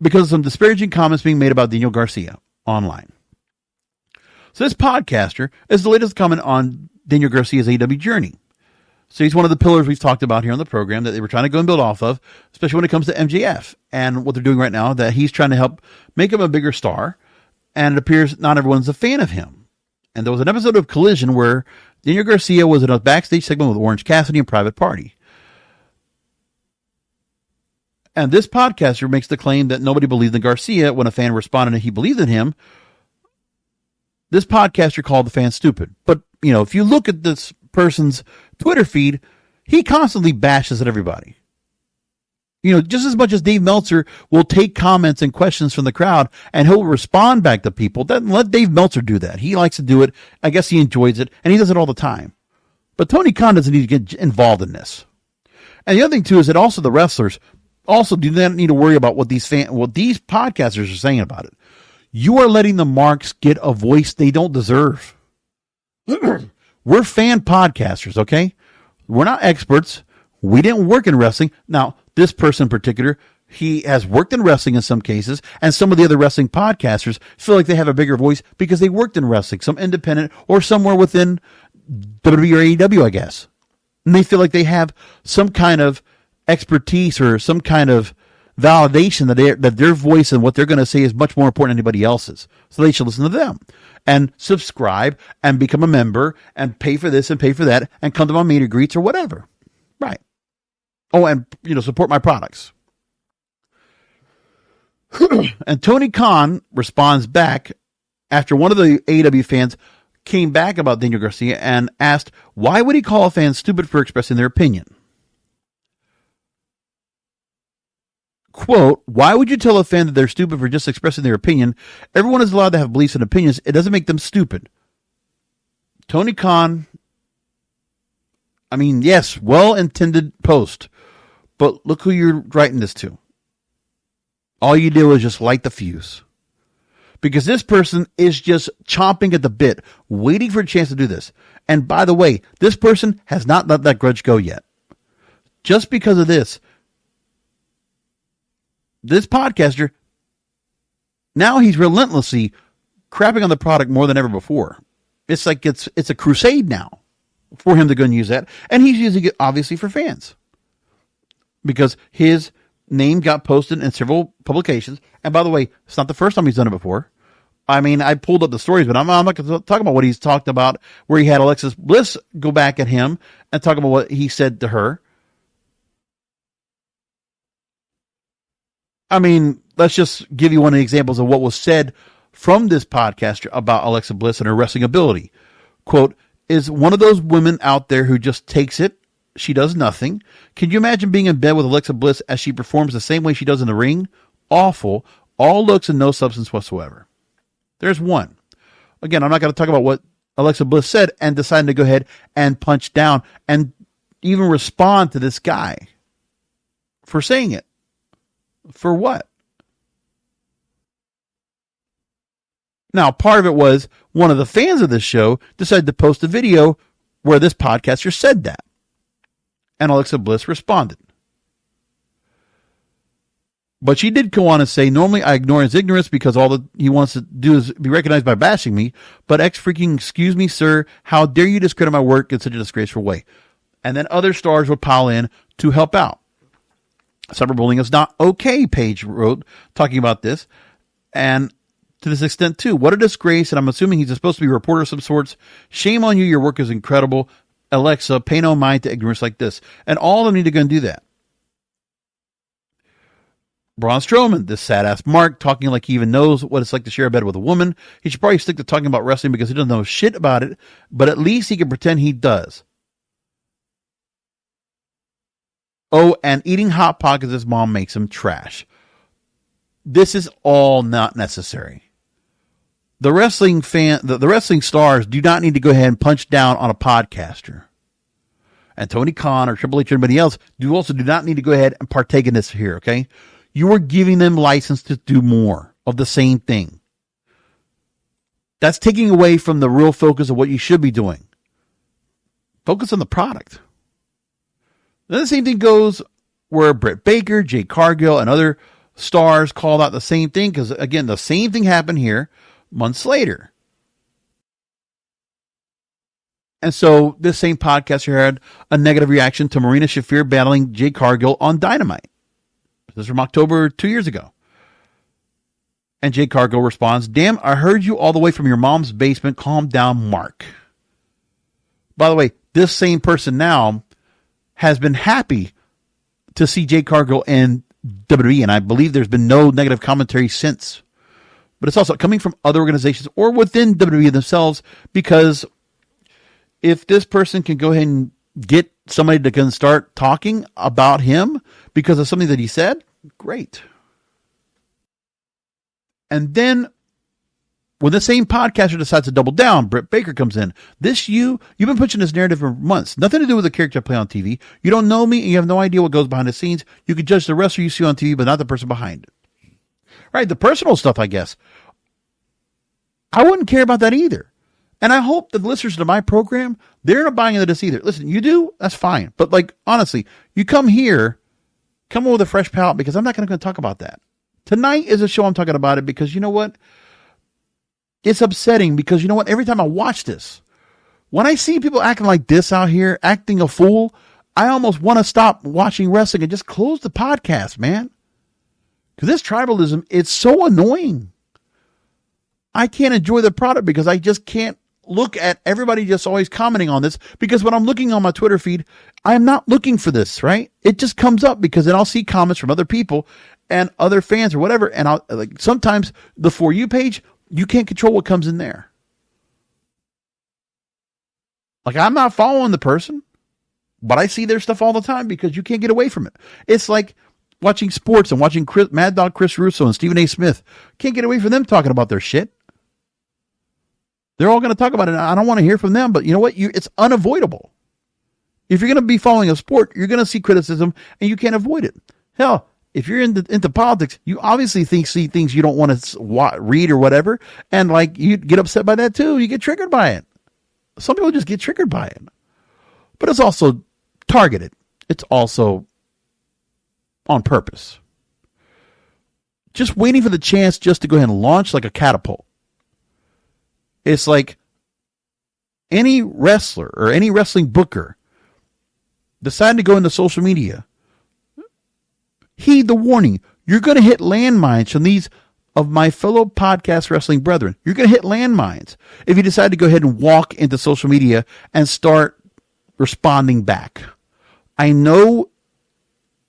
because of some disparaging comments being made about Daniel Garcia online. So this podcaster is the latest comment on Daniel Garcia's AEW journey. So he's one of the pillars we've talked about here on the program that they were trying to go and build off of, especially when it comes to MJF and what they're doing right now, that he's trying to help make him a bigger star, and it appears not everyone's a fan of him. And there was an episode of Collision where Daniel Garcia was in a backstage segment with Orange Cassidy and Private Party. And this podcaster makes the claim that nobody believed in Garcia when a fan responded and he believed in him. This podcaster called the fan stupid. But, if you look at this person's Twitter feed, he constantly bashes at everybody. Just as much as Dave Meltzer will take comments and questions from the crowd and he'll respond back to people, then let Dave Meltzer do that. He likes to do it. I guess he enjoys it, and he does it all the time. But Tony Khan doesn't need to get involved in this. And the other thing, too, is that also the wrestlers also do not need to worry about what these podcasters are saying about it. You are letting the marks get a voice they don't deserve. We're fan podcasters, okay? We're not experts. We didn't work in wrestling. Now, this person in particular, he has worked in wrestling in some cases, and some of the other wrestling podcasters feel like they have a bigger voice because they worked in wrestling, some independent or somewhere within WWE or AEW, I guess. And they feel like they have some kind of expertise or some kind of validation that their voice and what they're going to say is much more important than anybody else's. So they should listen to them and subscribe and become a member and pay for this and pay for that and come to my meet and greets or whatever. Right. Oh, and, support my products. And Tony Khan responds back after one of the AEW fans came back about Daniel Garcia and asked, why would he call a fan stupid for expressing their opinion? Quote, why would you tell a fan that they're stupid for just expressing their opinion? Everyone is allowed to have beliefs and opinions. It doesn't make them stupid. Tony Khan, yes, well-intended post. But look who you're writing this to. All you do is just light the fuse. Because this person is just chomping at the bit, waiting for a chance to do this. And by the way, this person has not let that grudge go yet. Just because of this podcaster, now he's relentlessly crapping on the product more than ever before. It's like it's a crusade now for him to go and use that. And he's using it, obviously, for fans. Because his name got posted in several publications. And by the way, it's not the first time he's done it before. I pulled up the stories, but I'm not going to talk about what he's talked about, where he had Alexa Bliss go back at him and talk about what he said to her. Let's just give you one of the examples of what was said from this podcaster about Alexa Bliss and her wrestling ability. Quote, is one of those women out there who just takes it. She does nothing. Can you imagine being in bed with Alexa Bliss as she performs the same way she does in the ring? Awful. All looks and no substance whatsoever. There's one. Again, I'm not going to talk about what Alexa Bliss said and decided to go ahead and punch down and even respond to this guy for saying it. For what? Now, part of it was one of the fans of this show decided to post a video where this podcaster said that. And Alexa Bliss responded. But she did go on and say, normally I ignore his ignorance because all that he wants to do is be recognized by bashing me. But excuse me, sir, how dare you discredit my work in such a disgraceful way? And then other stars would pile in to help out. Cyberbullying is not okay, Paige wrote, talking about this. And to this extent, too, what a disgrace. And I'm assuming he's supposed to be a reporter of some sorts. Shame on you. Your work is incredible. Alexa, pay no mind to ignorance like this. And all of them need to go and do that. Braun Strowman, this sad-ass Mark, talking like he even knows what it's like to share a bed with a woman. He should probably stick to talking about wrestling because he doesn't know shit about it, but at least he can pretend he does. Oh, and eating Hot Pockets his mom makes him trash. This is all not necessary. The wrestling the wrestling stars do not need to go ahead and punch down on a podcaster. And Tony Khan or Triple H or anybody else do not need to go ahead and partake in this here, okay? You are giving them license to do more of the same thing. That's taking away from the real focus of what you should be doing. Focus on the product. Then the same thing goes where Britt Baker, Jade Cargill, and other stars called out the same thing because, again, the same thing happened here months later. And so this same podcaster had a negative reaction to Marina Shafir battling Jade Cargill on Dynamite. This is from October 2 years ago. And Jade Cargill responds, "Damn, I heard you all the way from your mom's basement. Calm down, Mark." By the way, this same person now has been happy to see Jade Cargill in WWE, and I believe there's been no negative commentary since. But it's also coming from other organizations or within WWE themselves, because if this person can go ahead and get somebody that can start talking about him because of something that he said, great. And then when the same podcaster decides to double down, Britt Baker comes in. You've been pushing this narrative for months. Nothing to do with the character I play on TV. You don't know me and you have no idea what goes behind the scenes. You can judge the wrestler you see on TV, but not the person behind it. Right, the personal stuff, I guess. I wouldn't care about that either. And I hope the listeners to my program, they're not buying into this either. Listen, you do, that's fine. But like, honestly, you come here, come with a fresh palate, because I'm not going to talk about that. Tonight is a show I'm talking about it because you know what? It's upsetting because you know what? Every time I watch this, when I see people acting like this out here, acting a fool, I almost want to stop watching wrestling and just close the podcast, man. Because this tribalism, it's so annoying. I can't enjoy the product because I just can't look at everybody just always commenting on this, because when I'm looking on my Twitter feed, I'm not looking for this, right? It just comes up because then I'll see comments from other people and other fans or whatever. And I'll like sometimes the For You page, you can't control what comes in there. Like, I'm not following the person, but I see their stuff all the time because you can't get away from it. It's like watching sports and watching Mad Dog Chris Russo and Stephen A. Smith. Can't get away from them talking about their shit. They're all going to talk about it. I don't want to hear from them, but you know what? It's unavoidable. If you're going to be following a sport, you're going to see criticism and you can't avoid it. Hell, if you're into politics, you obviously see things you don't want to read or whatever. And like, you get upset by that too. You get triggered by it. Some people just get triggered by it, but it's also targeted. It's also on purpose. Just waiting for the chance just to go ahead and launch like a catapult. It's like any wrestler or any wrestling booker deciding to go into social media. Heed the warning. You're going to hit landmines from these of my fellow podcast wrestling brethren. You're going to hit landmines if you decide to go ahead and walk into social media and start responding back. I know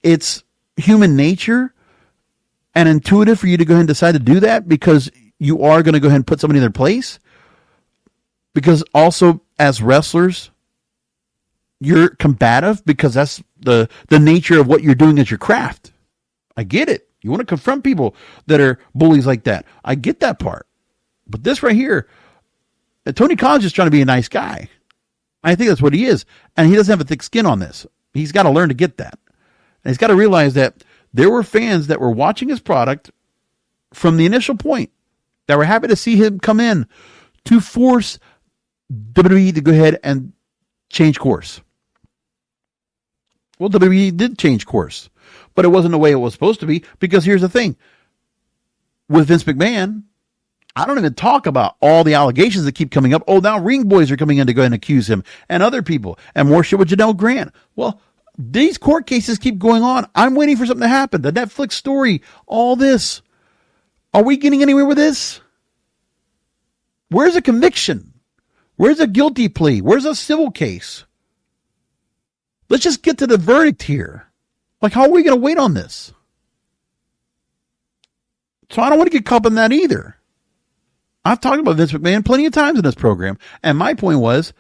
it's human nature and intuitive for you to go ahead and decide to do that because you are going to go ahead and put somebody in their place. Because also, as wrestlers, you're combative because that's the nature of what you're doing as your craft. I get it. You want to confront people that are bullies like that. I get that part. But this right here, Tony Khan's just trying to be a nice guy. I think that's what he is. And he doesn't have a thick skin on this. He's got to learn to get that. And he's got to realize that there were fans that were watching his product from the initial point that were happy to see him come in to force WWE to go ahead and change course. Well, WWE did change course, but it wasn't the way it was supposed to be, because here's the thing. With Vince McMahon, I don't even talk about all the allegations that keep coming up. Oh, now Ring Boys are coming in to go ahead and accuse him and other people, and more shit with Janelle Grant. Well, these court cases keep going on. I'm waiting for something to happen. The Netflix story, all this. Are we getting anywhere with this? Where's a conviction? Where's a guilty plea? Where's a civil case? Let's just get to the verdict here. Like, how are we going to wait on this? So I don't want to get caught up in that either. I've talked about Vince McMahon plenty of times in this program. And my point was,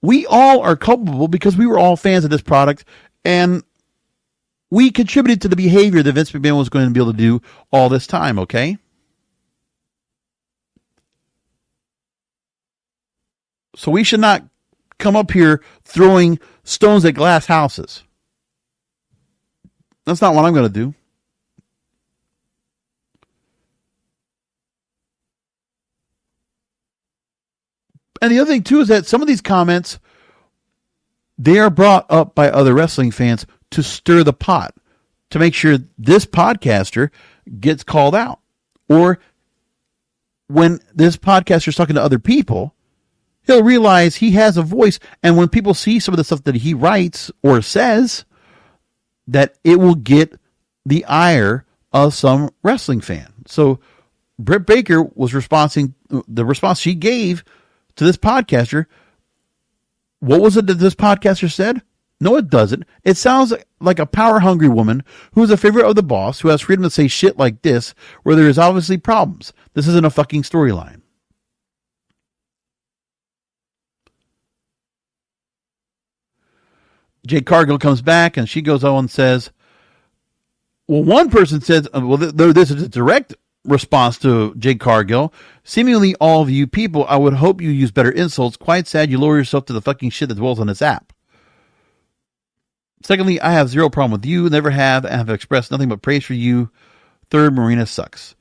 we all are culpable because we were all fans of this product. And we contributed to the behavior that Vince McMahon was going to be able to do all this time, okay? So we should not come up here throwing stones at glass houses. That's not what I'm going to do. And the other thing, too, is that some of these comments, they are brought up by other wrestling fans to stir the pot, to make sure this podcaster gets called out. Or when this podcaster is talking to other people, he'll realize he has a voice. And when people see some of the stuff that he writes or says, that it will get the ire of some wrestling fan. So Britt Baker was responding, the response she gave to this podcaster, what was it that this podcaster said? No, it doesn't. It sounds like a power-hungry woman who is a favorite of the boss, who has freedom to say shit like this, where there is obviously problems. This isn't a fucking storyline. Jade Cargill comes back, and she goes on and says, well, one person says, well, this is a direct response to Jade Cargill. Seemingly all of you people, I would hope you use better insults. Quite sad you lower yourself to the fucking shit that dwells on this app. Secondly, I have zero problem with you. Never have, and have expressed nothing but praise for you. Third, Marina sucks.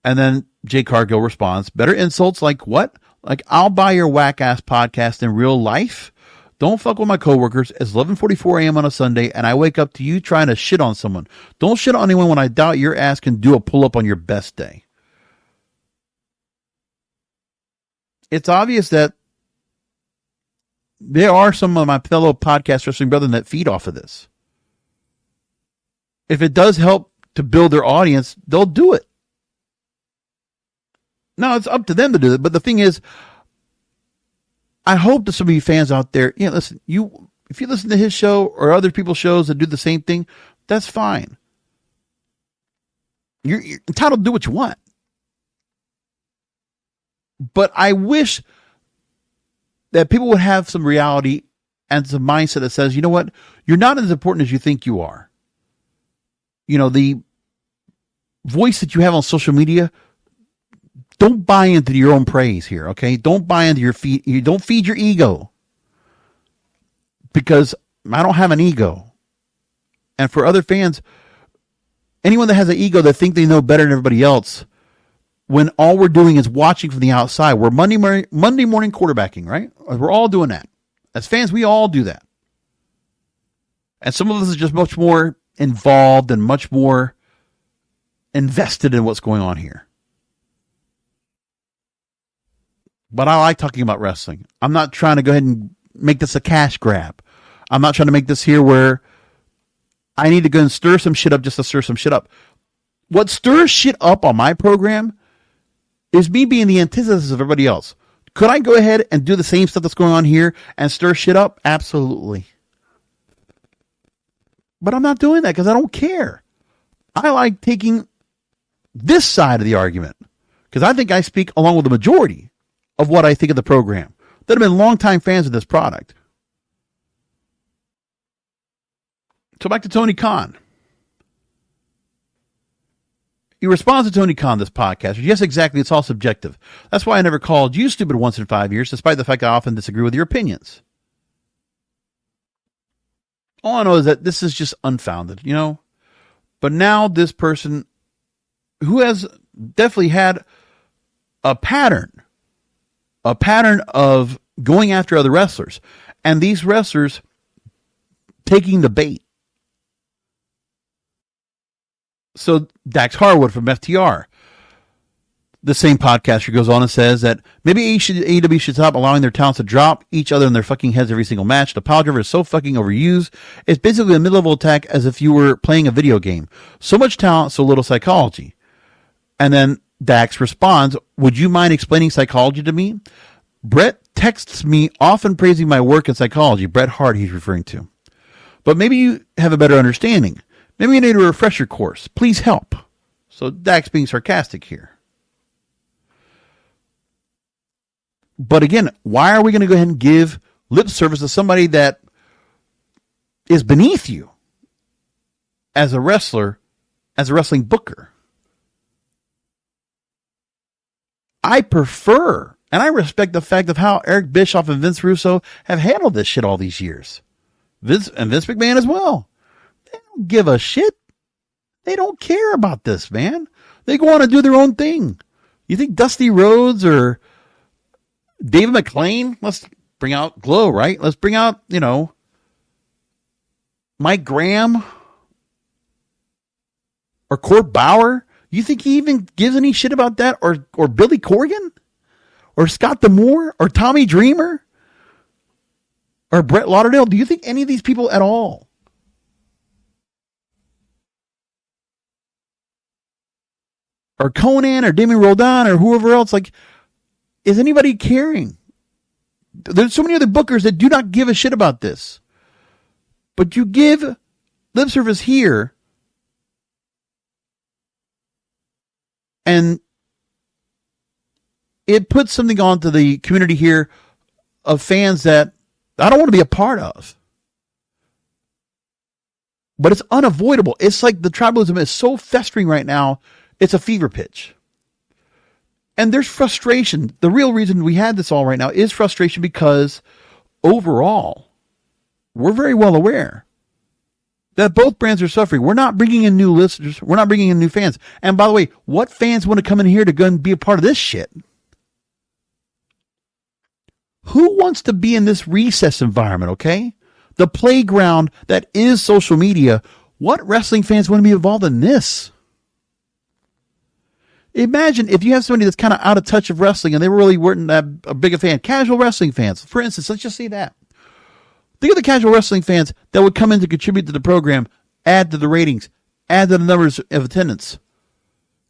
And then Jade Cargill responds, better insults like what? Like, I'll buy your whack-ass podcast in real life? Don't fuck with my coworkers. It's 11:44 a.m. on a Sunday, and I wake up to you trying to shit on someone. Don't shit on anyone when I doubt your ass can do a pull-up on your best day. It's obvious that there are some of my fellow podcast wrestling brethren that feed off of this. If it does help to build their audience, they'll do it. Now, it's up to them to do it, but the thing is, I hope that some of you fans out there, listen, if you listen to his show or other people's shows that do the same thing, that's fine. You're entitled to do what you want. But I wish that people would have some reality and some mindset that says, you know what? You're not as important as you think you are. The voice that you have on social media, don't buy into your own praise here, okay? Don't buy into don't feed your ego. Because I don't have an ego. And for other fans, anyone that has an ego that think they know better than everybody else, when all we're doing is watching from the outside, we're Monday morning quarterbacking, right? We're all doing that. As fans, we all do that. And some of us are just much more involved and much more invested in what's going on here. But I like talking about wrestling. I'm not trying to go ahead and make this a cash grab. I'm not trying to make this here where I need to go and stir some shit up just to stir some shit up. What stirs shit up on my program is me being the antithesis of everybody else. Could I go ahead and do the same stuff that's going on here and stir shit up? Absolutely. But I'm not doing that because I don't care. I like taking this side of the argument because I think I speak along with the majority of what I think of the program that have been longtime fans of this product. So back to Tony Khan. He responds to Tony Khan, this podcast. Yes, exactly. It's all subjective. That's why I never called you stupid once in 5 years, despite the fact I often disagree with your opinions. All I know is that this is just unfounded, But now this person who has definitely had a pattern of going after other wrestlers, and these wrestlers taking the bait. So Dax Harwood from FTR, the same podcaster, goes on and says that maybe AEW should stop allowing their talents to drop each other in their fucking heads every single match. The pile driver is so fucking overused. It's basically a mid-level attack as if you were playing a video game. So much talent, so little psychology. And then Dax responds, would you mind explaining psychology to me? Brett texts me often praising my work in psychology. Bret Hart he's referring to. But maybe you have a better understanding. Maybe you need a refresher course. Please help. So Dak's being sarcastic here. But again, why are we going to go ahead and give lip service to somebody that is beneath you as a wrestler, as a wrestling booker? I prefer, and I respect the fact of how Eric Bischoff and Vince Russo have handled this shit all these years. Vince McMahon as well. They don't give a shit. They don't care about this, man. They go on and do their own thing. You think Dusty Rhodes or David McClain? Let's bring out Glow, right? Let's bring out, Mike Graham or Court Bauer. You think he even gives any shit about that? Or Billy Corgan? Or Scott D'Amore? Or Tommy Dreamer? Or Brett Lauderdale? Do you think any of these people at all? Or Conan or Demi Roldan or whoever else? Like, is anybody caring? There's so many other bookers that do not give a shit about this. But you give lip service here, and it puts something onto the community here of fans that I don't want to be a part of. But it's unavoidable. It's like the tribalism is so festering right now, it's a fever pitch. And there's frustration. The real reason we had this all right now is frustration because overall, we're very well aware that both brands are suffering. We're not bringing in new listeners. We're not bringing in new fans. And by the way, what fans want to come in here to go and be a part of this shit? Who wants to be in this recess environment, okay? The playground that is social media. What wrestling fans want to be involved in this? Imagine if you have somebody that's kind of out of touch of wrestling and they really weren't that big a fan. Casual wrestling fans, for instance, let's just say that. Think of the casual wrestling fans that would come in to contribute to the program, add to the ratings, add to the numbers of attendance.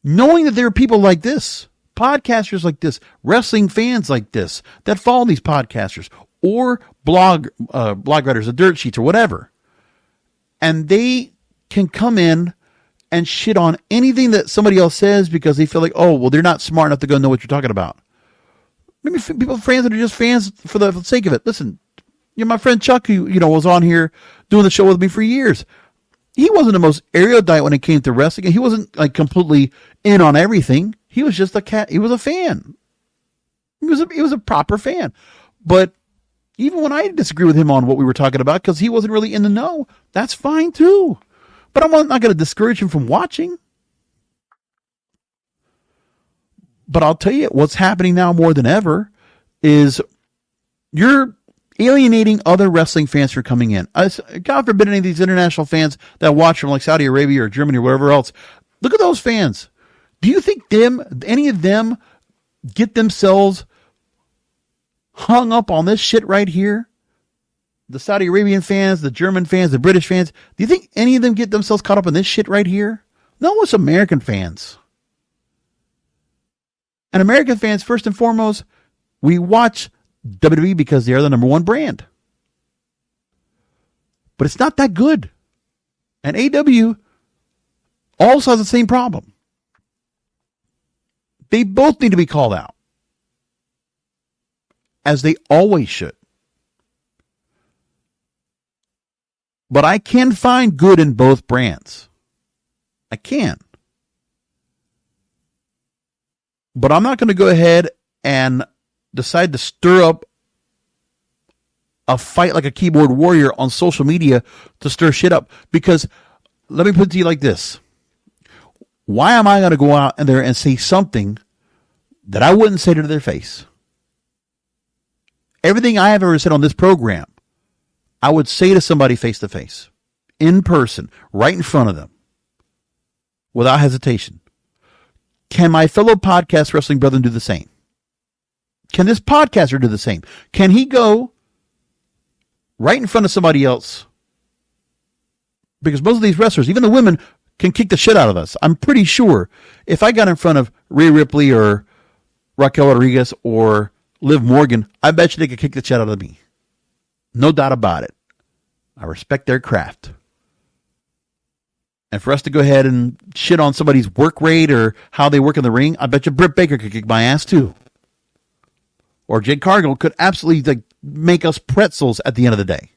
Knowing that there are people like this, podcasters like this, wrestling fans like this, that follow these podcasters, or blog writers, the dirt sheets, or whatever. And they can come in and shit on anything that somebody else says because they feel like, oh, well, they're not smart enough to go know what you're talking about. Maybe people, fans that are just fans for the sake of it. Listen, my friend Chuck, who, was on here doing the show with me for years. He wasn't the most erudite when it came to wrestling. And he wasn't like completely in on everything. He was just he was a fan. He was a proper fan. But even when I disagree with him on what we were talking about, because he wasn't really in the know, that's fine too. But I'm not going to discourage him from watching. But I'll tell you, what's happening now more than ever is you're alienating other wrestling fans from coming in. God forbid any of these international fans that watch from like Saudi Arabia or Germany or wherever else. Look at those fans. Do you think any of them get themselves hung up on this shit right here? The Saudi Arabian fans, the German fans, the British fans. Do you think any of them get themselves caught up in this shit right here? No, it's American fans. And American fans, first and foremost, we watch WWE because they are the number one brand. But it's not that good. And AW also has the same problem. They both need to be called out. As they always should. But I can find good in both brands. I can. But I'm not going to go ahead and decide to stir up a fight like a keyboard warrior on social media to stir shit up. Because let me put it to you like this. Why am I going to go out there and say something that I wouldn't say to their face? Everything I have ever said on this program, I would say to somebody face to face, in person, right in front of them, without hesitation. Can my fellow podcast wrestling brethren do the same? Can this podcaster do the same? Can he go right in front of somebody else? Because most of these wrestlers, even the women, can kick the shit out of us. I'm pretty sure if I got in front of Rhea Ripley or Raquel Rodriguez or Liv Morgan, I bet you they could kick the shit out of me. No doubt about it. I respect their craft. And for us to go ahead and shit on somebody's work rate or how they work in the ring, I bet you Britt Baker could kick my ass too. Or Jade Cargill could absolutely make us pretzels at the end of the day.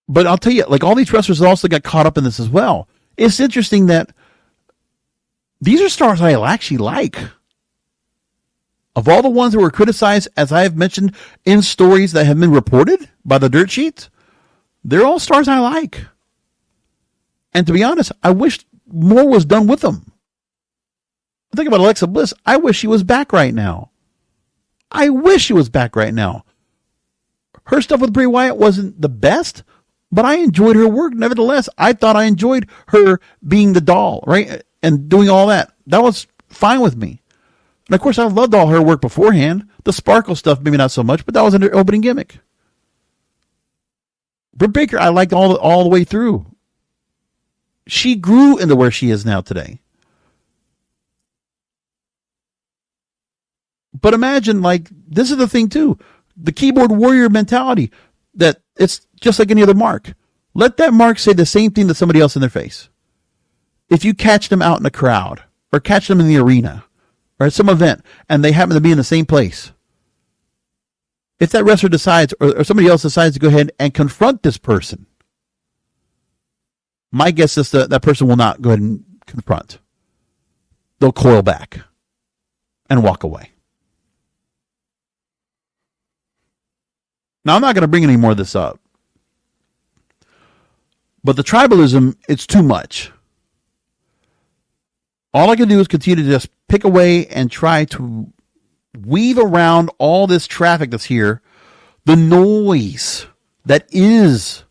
But I'll tell you, all these wrestlers also got caught up in this as well. It's interesting that these are stars I actually like. Of all the ones that were criticized, as I have mentioned in stories that have been reported by the dirt sheets, they're all stars I like. And to be honest, I wish more was done with them. Think about Alexa Bliss. I wish she was back right now. I wish she was back right now. Her stuff with Bray Wyatt wasn't the best, but I enjoyed her work. Nevertheless, I thought I enjoyed her being the doll, right? And doing all that. That was fine with me. And of course, I loved all her work beforehand. The sparkle stuff, maybe not so much, but that was an opening gimmick. Britt Baker, I liked all the way through. She grew into where she is now today. But imagine, this is the thing too. The keyboard warrior mentality, that it's just like any other mark. Let that mark say the same thing to somebody else in their face. If you catch them out in a crowd, or catch them in the arena, or at some event, and they happen to be in the same place, if that wrestler decides, or somebody else decides to go ahead and confront this person, my guess is that person will not go ahead and confront. They'll coil back and walk away. Now, I'm not going to bring any more of this up, but the tribalism, it's too much. All I can do is continue to just pick away and try to weave around all this traffic that's here, the noise that is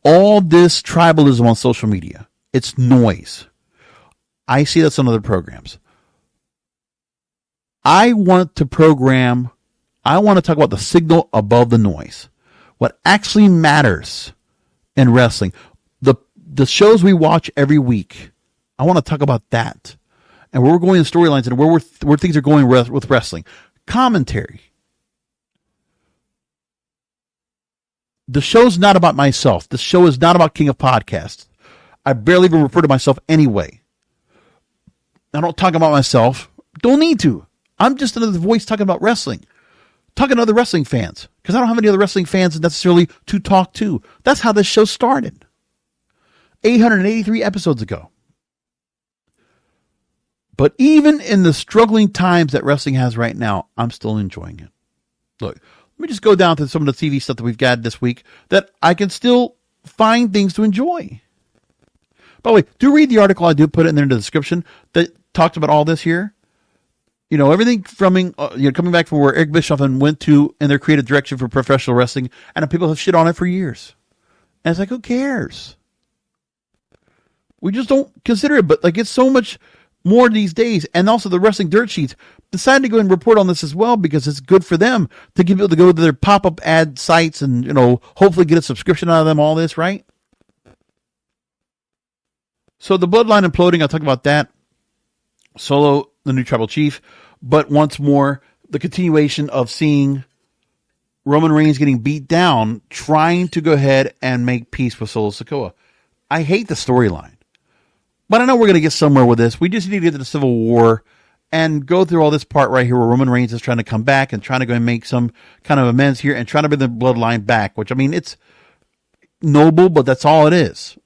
all this tribalism on social media. It's noise. I see that's on other programs. I want to talk about the signal above the noise. What actually matters in wrestling. The shows we watch every week. I want to talk about that. And where we're going in storylines and where things are going with wrestling. Commentary. The show's not about myself. The show is not about King of Podcasts. I barely even refer to myself anyway. I don't talk about myself. Don't need to. I'm just another voice talking about wrestling. Talking to other wrestling fans. Because I don't have any other wrestling fans necessarily to talk to. That's how this show started. 883 episodes ago. But even in the struggling times that wrestling has right now, I'm still enjoying it. Look, let me just go down to some of the TV stuff that we've got this week that I can still find things to enjoy. By the way, do read the article. I do put it in there in the description that talks about all this here. You know, everything from coming back from where Eric Bischoff went to in their creative direction for professional wrestling, and people have shit on it for years. And it's like, who cares? We just don't consider it, but it's so much more these days. And also the wrestling dirt sheets decided to go and report on this as well because it's good for them to get people to go to their pop-up ad sites and, hopefully get a subscription out of them, all this, right? So the bloodline imploding, I'll talk about that. Solo, the new tribal chief, but once more, the continuation of seeing Roman Reigns getting beat down, trying to go ahead and make peace with Solo Sikoa. I hate the storyline. But I know we're going to get somewhere with this. We just need to get to the Civil War and go through all this part right here where Roman Reigns is trying to come back and trying to go and make some kind of amends here and trying to bring the bloodline back, which, it's noble, but that's all it is.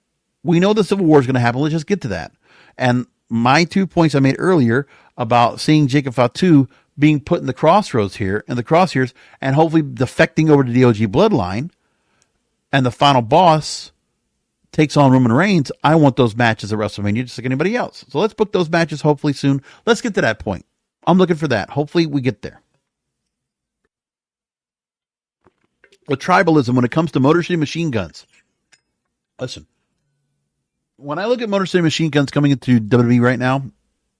We know the Civil War is going to happen. Let's just get to that. And my 2 points I made earlier about seeing Jacob Fatu being put in the crosshairs and hopefully defecting over to the OG bloodline and the final boss takes on Roman Reigns. I want those matches at WrestleMania just like anybody else. So let's book those matches hopefully soon. Let's get to that point. I'm looking for that. Hopefully we get there. With tribalism when it comes to Motor City Machine Guns. Listen, when I look at Motor City Machine Guns coming into WWE right now,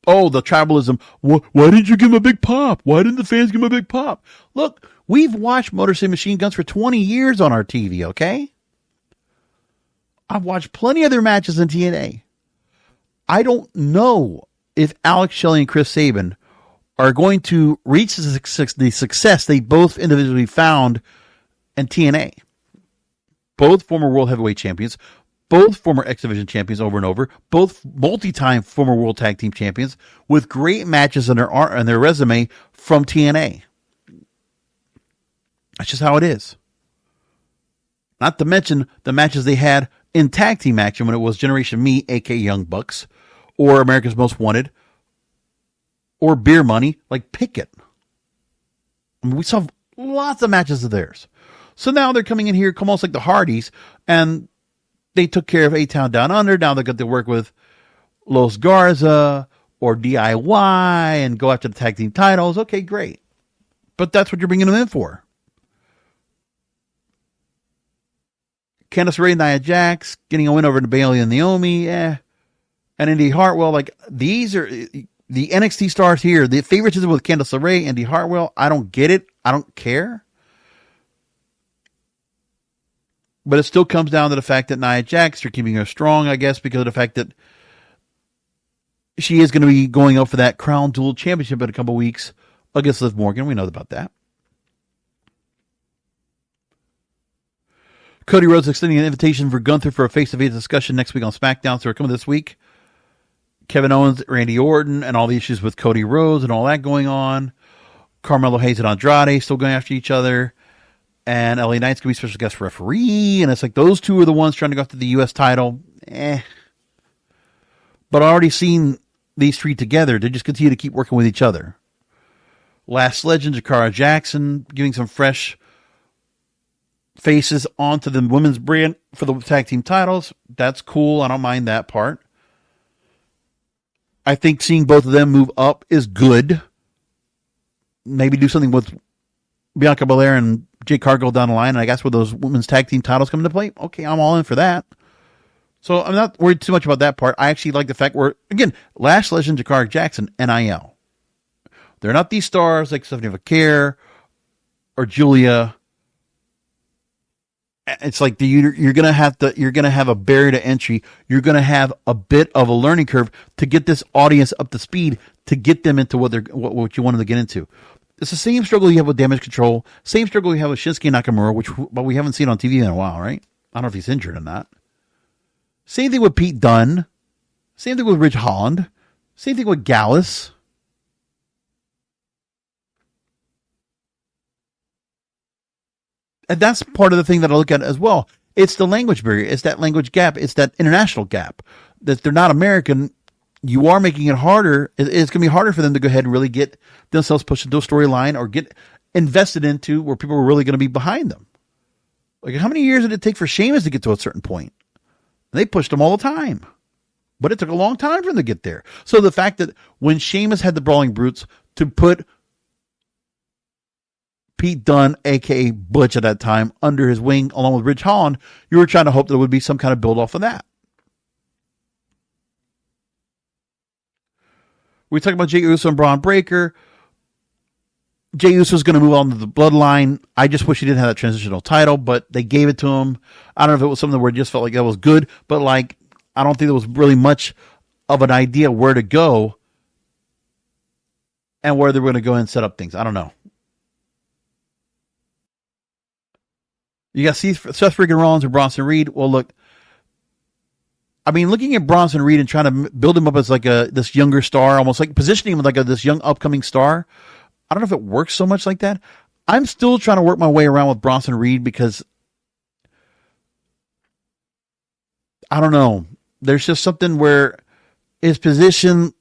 the tribalism. Why didn't you give him a big pop? Why didn't the fans give him a big pop? Look, we've watched Motor City Machine Guns for 20 years on our TV, okay? I've watched plenty of their matches in TNA. I don't know if Alex Shelley and Chris Sabin are going to reach the success they both individually found and TNA. Both former World Heavyweight Champions, both former X Division champions over and over, both multi-time former World Tag Team champions with great matches on their resume from TNA. That's just how it is. Not to mention the matches they had in tag team action when it was Generation Me, aka Young Bucks, or America's Most Wanted, or Beer Money, like Pickett. I mean, we saw lots of matches of theirs. So now they're coming in here almost like the Hardys, and they took care of A-Town Down Under. Now they got to work with Los Garza or DIY and go after the tag team titles. Okay, great. But that's what you're bringing them in for. Candice LeRae, Nia Jax, getting a win over Bayley and Naomi, and Indy Hartwell. Like, these are the NXT stars here. The favoritism with Candice LeRae, Indy Hartwell, I don't get it. I don't care. But it still comes down to the fact that Nia Jax, they're keeping her strong, I guess, because of the fact that she is going to be going up for that Crown Jewel Championship in a couple weeks against Liv Morgan. We know about that. Cody Rhodes extending an invitation for Gunther for a face-to-face discussion next week on SmackDown. So we're coming this week. Kevin Owens, Randy Orton, and all the issues with Cody Rhodes and all that going on. Carmelo Hayes and Andrade still going after each other. And LA Knight's going to be special guest referee. And it's like those two are the ones trying to go after the U.S. title. But I've already seen these three together. They just continue to keep working with each other. Last Legend, Jakara Jackson, giving some fresh faces onto the women's brand for the tag team titles. That's cool. I don't mind that part. I think seeing both of them move up is good. Maybe do something with Bianca Belair and Jade Cargill down the line, and I guess where those women's tag team titles come into play, okay, I'm all in for that. So I'm not worried too much about that part. I actually like the fact where, again, Lash Legend, Jakara Jackson, NIL. They're not these stars like Stephanie Vaquer or Julia. It's like you're gonna have a barrier to entry. You're gonna have a bit of a learning curve to get this audience up to speed to get them into what you want them to get into. It's the same struggle you have with Damage Control, same struggle you have with Shinsuke Nakamura, but we haven't seen on TV in a while, right? I don't know if he's injured or not. Same thing with Pete Dunne. Same thing with Ridge Holland. Same thing with Gallus. And that's part of the thing that I look at as well. It's the language barrier. It's that language gap. It's that international gap. That they're not American. You are making it harder. It's going to be harder for them to go ahead and really get themselves pushed into a storyline or get invested into where people are really going to be behind them. Like, how many years did it take for Sheamus to get to a certain point? They pushed him all the time. But it took a long time for him to get there. So the fact that when Sheamus had the Brawling Brutes to put Pete Dunne, a.k.a. Butch at that time, under his wing along with Ridge Holland, you were trying to hope there would be some kind of build off of that. We talked about Jey Uso and Braun Breaker. Jey Uso is going to move on to the Bloodline. I just wish he didn't have that transitional title, but they gave it to him. I don't know if it was something where it just felt like that was good, but like, I don't think there was really much of an idea where to go and where they're going to go and set up things. I don't know. You got Seth freaking Rollins or Bronson Reed. Well, look, I mean, looking at Bronson Reed and trying to build him up as like this younger star, almost like positioning him like this young upcoming star. I don't know if it works so much like that. I'm still trying to work my way around with Bronson Reed because I don't know. There's just something where his position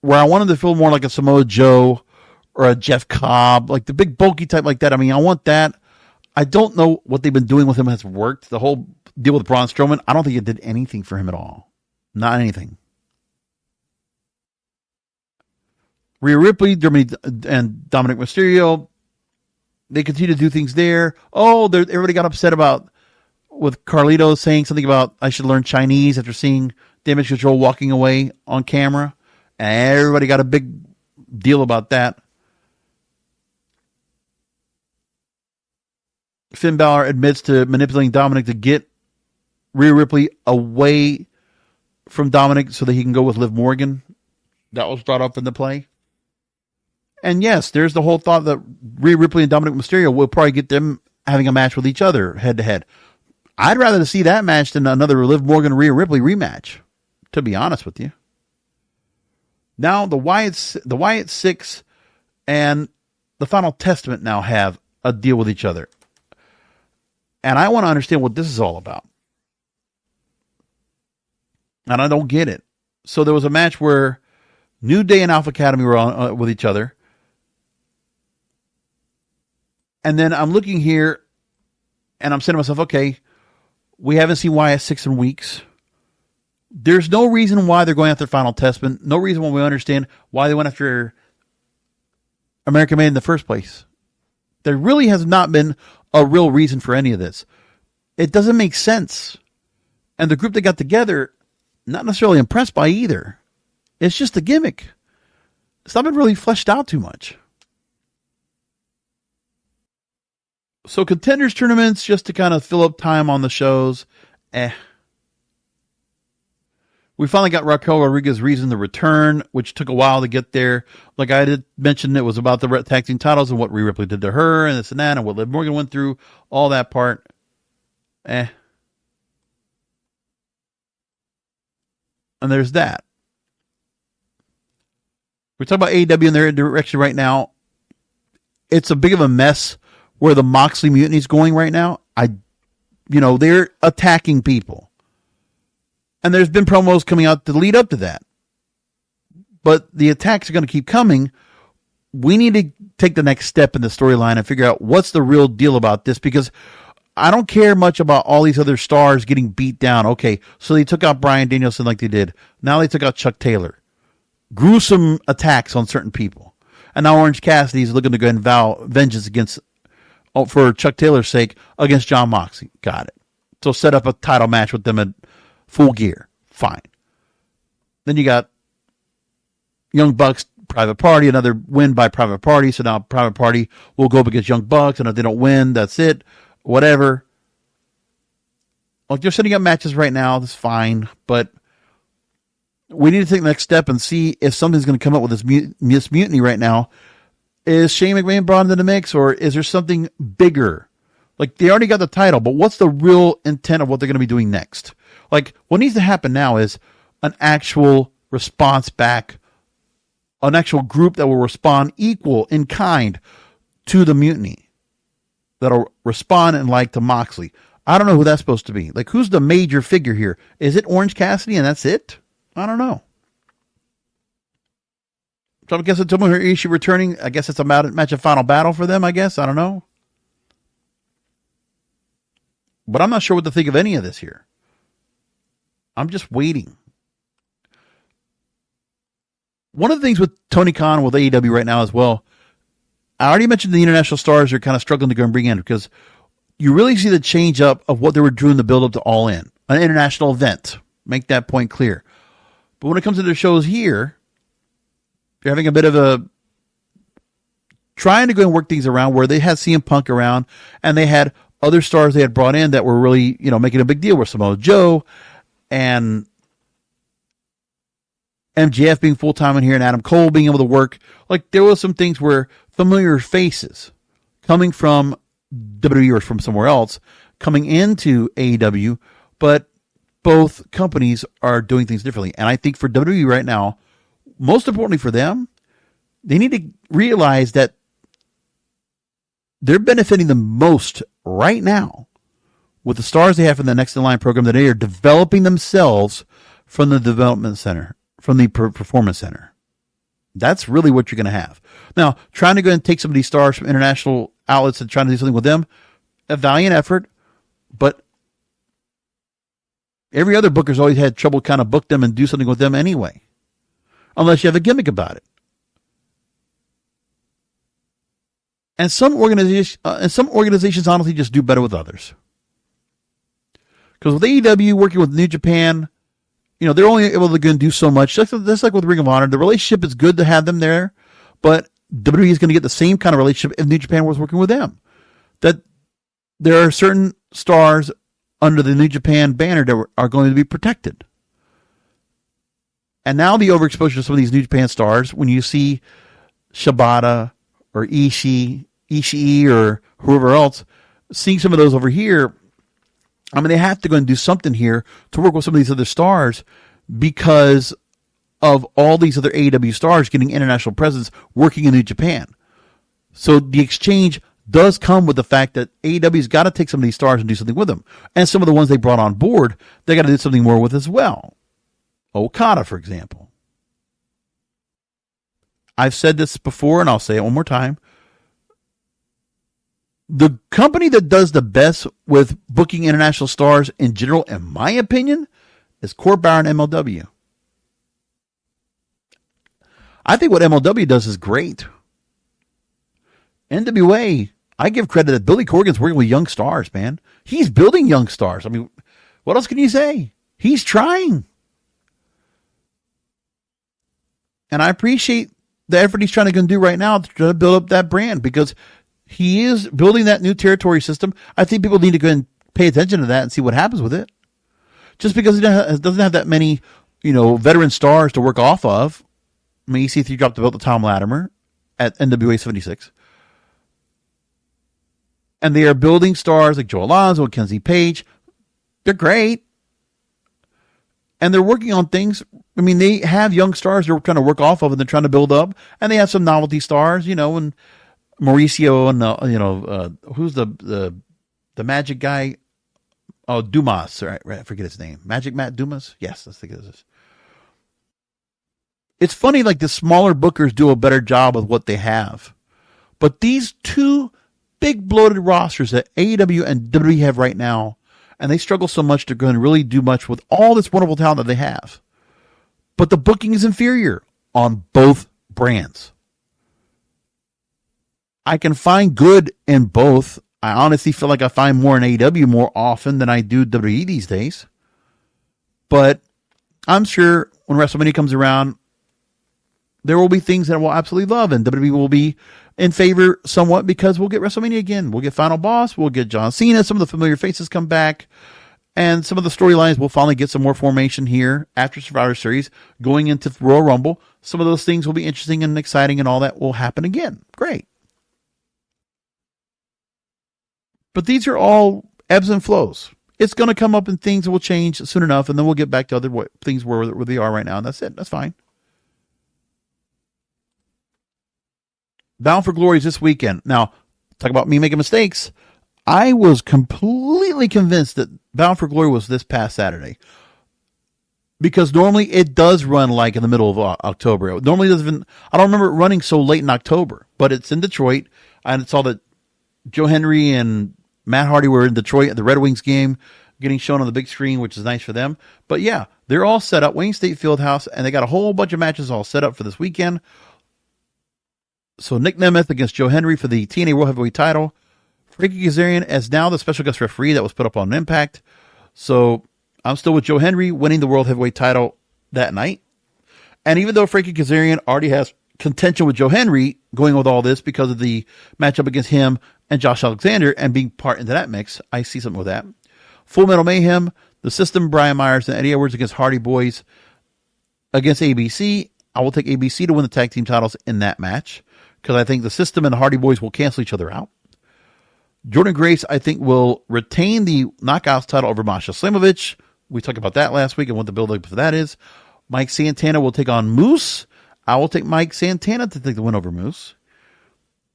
where I wanted to feel more like a Samoa Joe or a Jeff Cobb, like the big bulky type like that. I mean, I want that. I don't know what they've been doing with him has worked. The whole deal with Braun Strowman, I don't think it did anything for him at all. Not anything. Rhea Ripley, and Dominic Mysterio, they continue to do things there. Oh, everybody got upset with Carlito saying something about I should learn Chinese after seeing Damage Control walking away on camera. And everybody got a big deal about that. Finn Balor admits to manipulating Dominic to get Rhea Ripley away from Dominic so that he can go with Liv Morgan. That was brought up in the play. And yes, there's the whole thought that Rhea Ripley and Dominic Mysterio will probably get them having a match with each other head to head. I'd rather see that match than another Liv Morgan Rhea Ripley rematch, to be honest with you. Now the Wyatt Six and the Final Testament now have a deal with each other. And I want to understand what this is all about. And I don't get it. So there was a match where New Day and Alpha Academy were on with each other. And then I'm looking here and I'm saying to myself, okay, we haven't seen Wyatt Six in weeks. There's no reason why they're going after Final Testament. No reason why we understand why they went after American Made in the first place. There really has not been a real reason for any of this. It doesn't make sense. And the group that got together, not necessarily impressed by either. It's just a gimmick. It's not been really fleshed out too much. So contenders tournaments, just to kind of fill up time on the shows. We finally got Raquel Rodriguez's reason to return, which took a while to get there. Like I did mention, it was about the tag team titles and what Rhea Ripley did to her and this and that and what Liv Morgan went through. All that part. And there's that. We talk about AEW and their direction right now. It's a big of a mess where the Moxley mutiny is going right now. They're attacking people. And there's been promos coming out to lead up to that. But the attacks are going to keep coming. We need to take the next step in the storyline and figure out what's the real deal about this, because I don't care much about all these other stars getting beat down. Okay, so they took out Bryan Danielson like they did. Now they took out Chuck Taylor. Gruesome attacks on certain people. And now Orange Cassidy is looking to go and vow vengeance for Chuck Taylor's sake against Jon Moxley. Got it. So set up a title match with them at Full Gear. Fine. Then you got Young Bucks, Private Party, another win by Private Party. So now Private Party will go up against Young Bucks, and if they don't win, that's it. Whatever. Like, they're setting up matches right now. That's fine. But we need to take the next step and see if something's going to come up with this mutiny right now. Is Shane McMahon brought into the mix, or is there something bigger? Like, they already got the title, but what's the real intent of what they're going to be doing next? Like, what needs to happen now is an actual response back, an actual group that will respond equal in kind to the mutiny, that'll respond and like to Moxley. I don't know who that's supposed to be. Like, who's the major figure here? Is it Orange Cassidy and that's it? I don't know. So I guess it's Tomohiro Ishii returning. I guess it's a match of Final Battle for them, I guess. I don't know. But I'm not sure what to think of any of this here. I'm just waiting. One of the things with Tony Khan, with AEW right now as well, I already mentioned the international stars are kind of struggling to go and bring in, because you really see the change up of what they were doing the build up to All In, an international event. Make that point clear. But when it comes to their shows here, they're having a bit of a trying to go and work things around where they had CM Punk around and they had other stars they had brought in that were really, making a big deal, with Samoa Joe and MJF being full-time in here and Adam Cole being able to work. Like, there was some things where familiar faces coming from WWE or from somewhere else coming into AEW, but both companies are doing things differently. And I think for WWE right now, most importantly for them, they need to realize that they're benefiting the most right now with the stars they have in the Next in Line program, that they are developing themselves from the development center, from the performance center. That's really what you're going to have. Now, trying to go and take some of these stars from international outlets and trying to do something with them, a valiant effort, but every other booker's always had trouble kind of book them and do something with them anyway, unless you have a gimmick about it. And some organizations honestly just do better with others. Because with AEW working with New Japan, they're only able to go and do so much. Just like with Ring of Honor, the relationship is good to have them there, but WWE is going to get the same kind of relationship if New Japan was working with them. That there are certain stars under the New Japan banner that are going to be protected. And now the overexposure of some of these New Japan stars, when you see Shibata or Ishii or whoever else, seeing some of those over here, I mean, they have to go and do something here to work with some of these other stars because of all these other AEW stars getting international presence working in New Japan. So the exchange does come with the fact that AEW's got to take some of these stars and do something with them. And some of the ones they brought on board, they got to do something more with as well. Okada, for example. I've said this before and I'll say it one more time. The company that does the best with booking international stars in general, in my opinion, is Court Bauer and MLW. I think what MLW does is great. NWA, I give credit that Billy Corgan's working with young stars, man. He's building young stars. I mean, what else can you say? He's trying. And I appreciate the effort he's trying to do right now to try to build up that brand because he is building that new territory system. I think people need to go and pay attention to that and see what happens with it. Just because he doesn't have that many, veteran stars to work off of. I mean, EC3 dropped the belt to Tom Latimer at NWA 76. And they are building stars like Joe Alonzo and Kenzie Page. They're great. And they're working on things. I mean, they have young stars they're trying to work off of and they're trying to build up. And they have some novelty stars, and Mauricio and, who's the Magic guy? Oh, Dumas. Right, I forget his name. Magic Matt Dumas? Yes, I think it is. It's funny, like the smaller bookers do a better job with what they have. But these two big bloated rosters that AEW and WWE have right now, and they struggle so much to go and really do much with all this wonderful talent that they have. But the booking is inferior on both brands. I can find good in both. I honestly feel like I find more in AEW more often than I do WWE these days. But I'm sure when WrestleMania comes around, there will be things that I will absolutely love, and WWE will be in favor somewhat because we'll get WrestleMania again. We'll get Final Boss. We'll get John Cena. Some of the familiar faces come back. And some of the storylines will finally get some more formation here after Survivor Series going into Royal Rumble. Some of those things will be interesting and exciting and all that will happen again. Great. But these are all ebbs and flows. It's going to come up and things will change soon enough, and then we'll get back to other things where they are right now, and that's it. That's fine. Bound for Glory is this weekend. Now, talk about me making mistakes. I was completely convinced that Bound for Glory was this past Saturday. Because normally it does run like in the middle of October. It normally doesn't. I don't remember it running so late in October, but it's in Detroit. I saw that Joe Henry and Matt Hardy were in Detroit at the Red Wings game, getting shown on the big screen, which is nice for them. But yeah, they're all set up. Wayne State Fieldhouse, and they got a whole bunch of matches all set up for this weekend. So Nick Nemeth against Joe Henry for the TNA World Heavyweight title. Frankie Kazarian as now the special guest referee that was put up on Impact. So I'm still with Joe Henry winning the World Heavyweight title that night. And even though Frankie Kazarian already has contention with Joe Henry going with all this because of the matchup against him and Josh Alexander and being part into that mix, I see something with that. Full Metal Mayhem, The System, Brian Myers, and Eddie Edwards against Hardy Boys against ABC. I will take ABC to win the tag team titles in that match because I think The System and the Hardy Boys will cancel each other out. Jordan Grace, I think, will retain the Knockouts title over Masha Slamovich. We talked about that last week and what the build-up for that is. Mike Santana will take on Moose. I will take Mike Santana to take the win over Moose.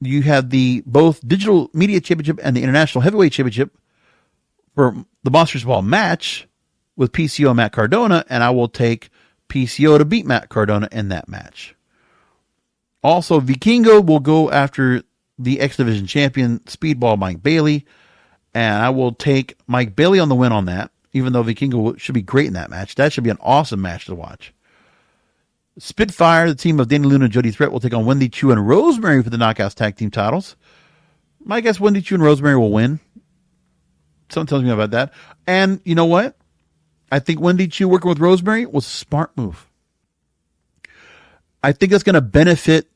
You have the both Digital Media Championship and the International Heavyweight Championship for the Monsters Ball match with PCO and Matt Cardona, and I will take PCO to beat Matt Cardona in that match. Also, Vikingo will go after the X Division champion, Speedball Mike Bailey, and I will take Mike Bailey on the win on that, even though Vikingo should be great in that match. That should be an awesome match to watch. Spitfire, the team of Danny Luna and Jody Threat, will take on Wendy Chu and Rosemary for the Knockouts tag team titles. My guess, Wendy Chu and Rosemary will win. Someone tells me about that. And you know what? I think Wendy Chu working with Rosemary was a smart move. I think that's going to benefit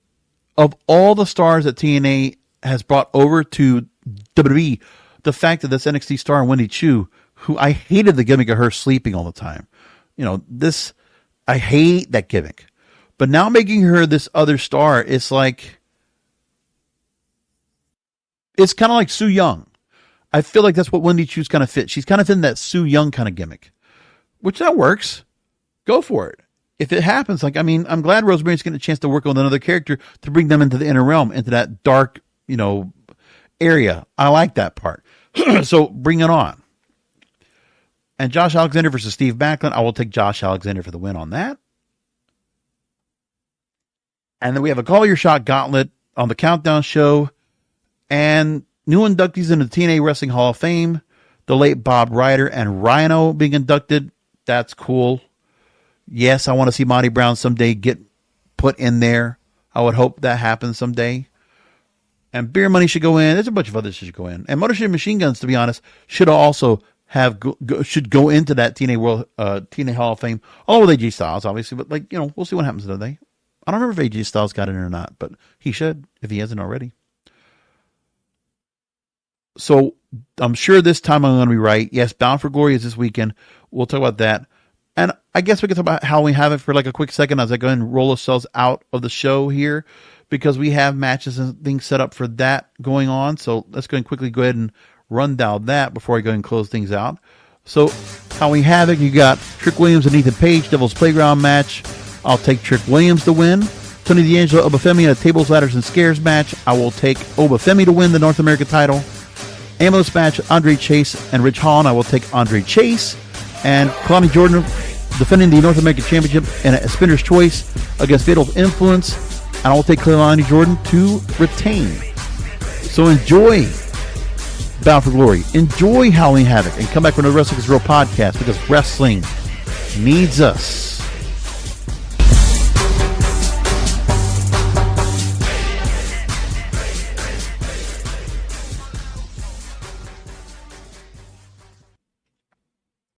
of all the stars that TNA has brought over to WWE. The fact that this NXT star, Wendy Chu, who I hated the gimmick of her sleeping all the time. I hate that gimmick. But now making her this other star, it's like, it's kind of like Su Yung. I feel like that's what Wendy Chu's kind of fits. She's kind of in that Su Yung kind of gimmick, which that works. Go for it. If it happens, like, I mean, I'm glad Rosemary's getting a chance to work with another character to bring them into the inner realm, into that dark, area. I like that part. So bring it on. And Josh Alexander versus Steve Backlund. I will take Josh Alexander for the win on that. And then we have a Call Your Shot gauntlet on the Countdown show. And new inductees into the TNA Wrestling Hall of Fame. The late Bob Ryder and Rhino being inducted. That's cool. Yes, I want to see Monty Brown someday get put in there. I would hope that happens someday. And Beer Money should go in. There's a bunch of others that should go in. And Motor City Machine Guns, to be honest, should also should go into that TNA Hall of Fame, along with AJ Styles, obviously. But we'll see what happens today. I don't remember if AJ Styles got in or not, but he should if he hasn't already. So I'm sure this time I'm going to be right. Yes, Bound for Glory is this weekend. We'll talk about that. And I guess we can talk about Halloween Havoc for like a quick second as I go ahead and roll ourselves out of the show here, because we have matches and things set up for that going on. So let's go ahead and run down that before I go and close things out. So Halloween Havoc, you got Trick Williams and Ethan Page, Devil's Playground match. I'll take Trick Williams to win. Tony D'Angelo, Obafemi in a Tables, Ladders, and Scares match. I will take Obafemi to win the North American title. Ambulance match, Andre Chase and Rich Holland. I will take Andre Chase. And Kalani Jordan defending the North American Championship in a Spinner's Choice against Fatal Influence. And I will take Kalani Jordan to retain. So enjoy Bound for Glory. Enjoy Halloween Havoc. And come back for another Wrestling is Real podcast, because wrestling needs us.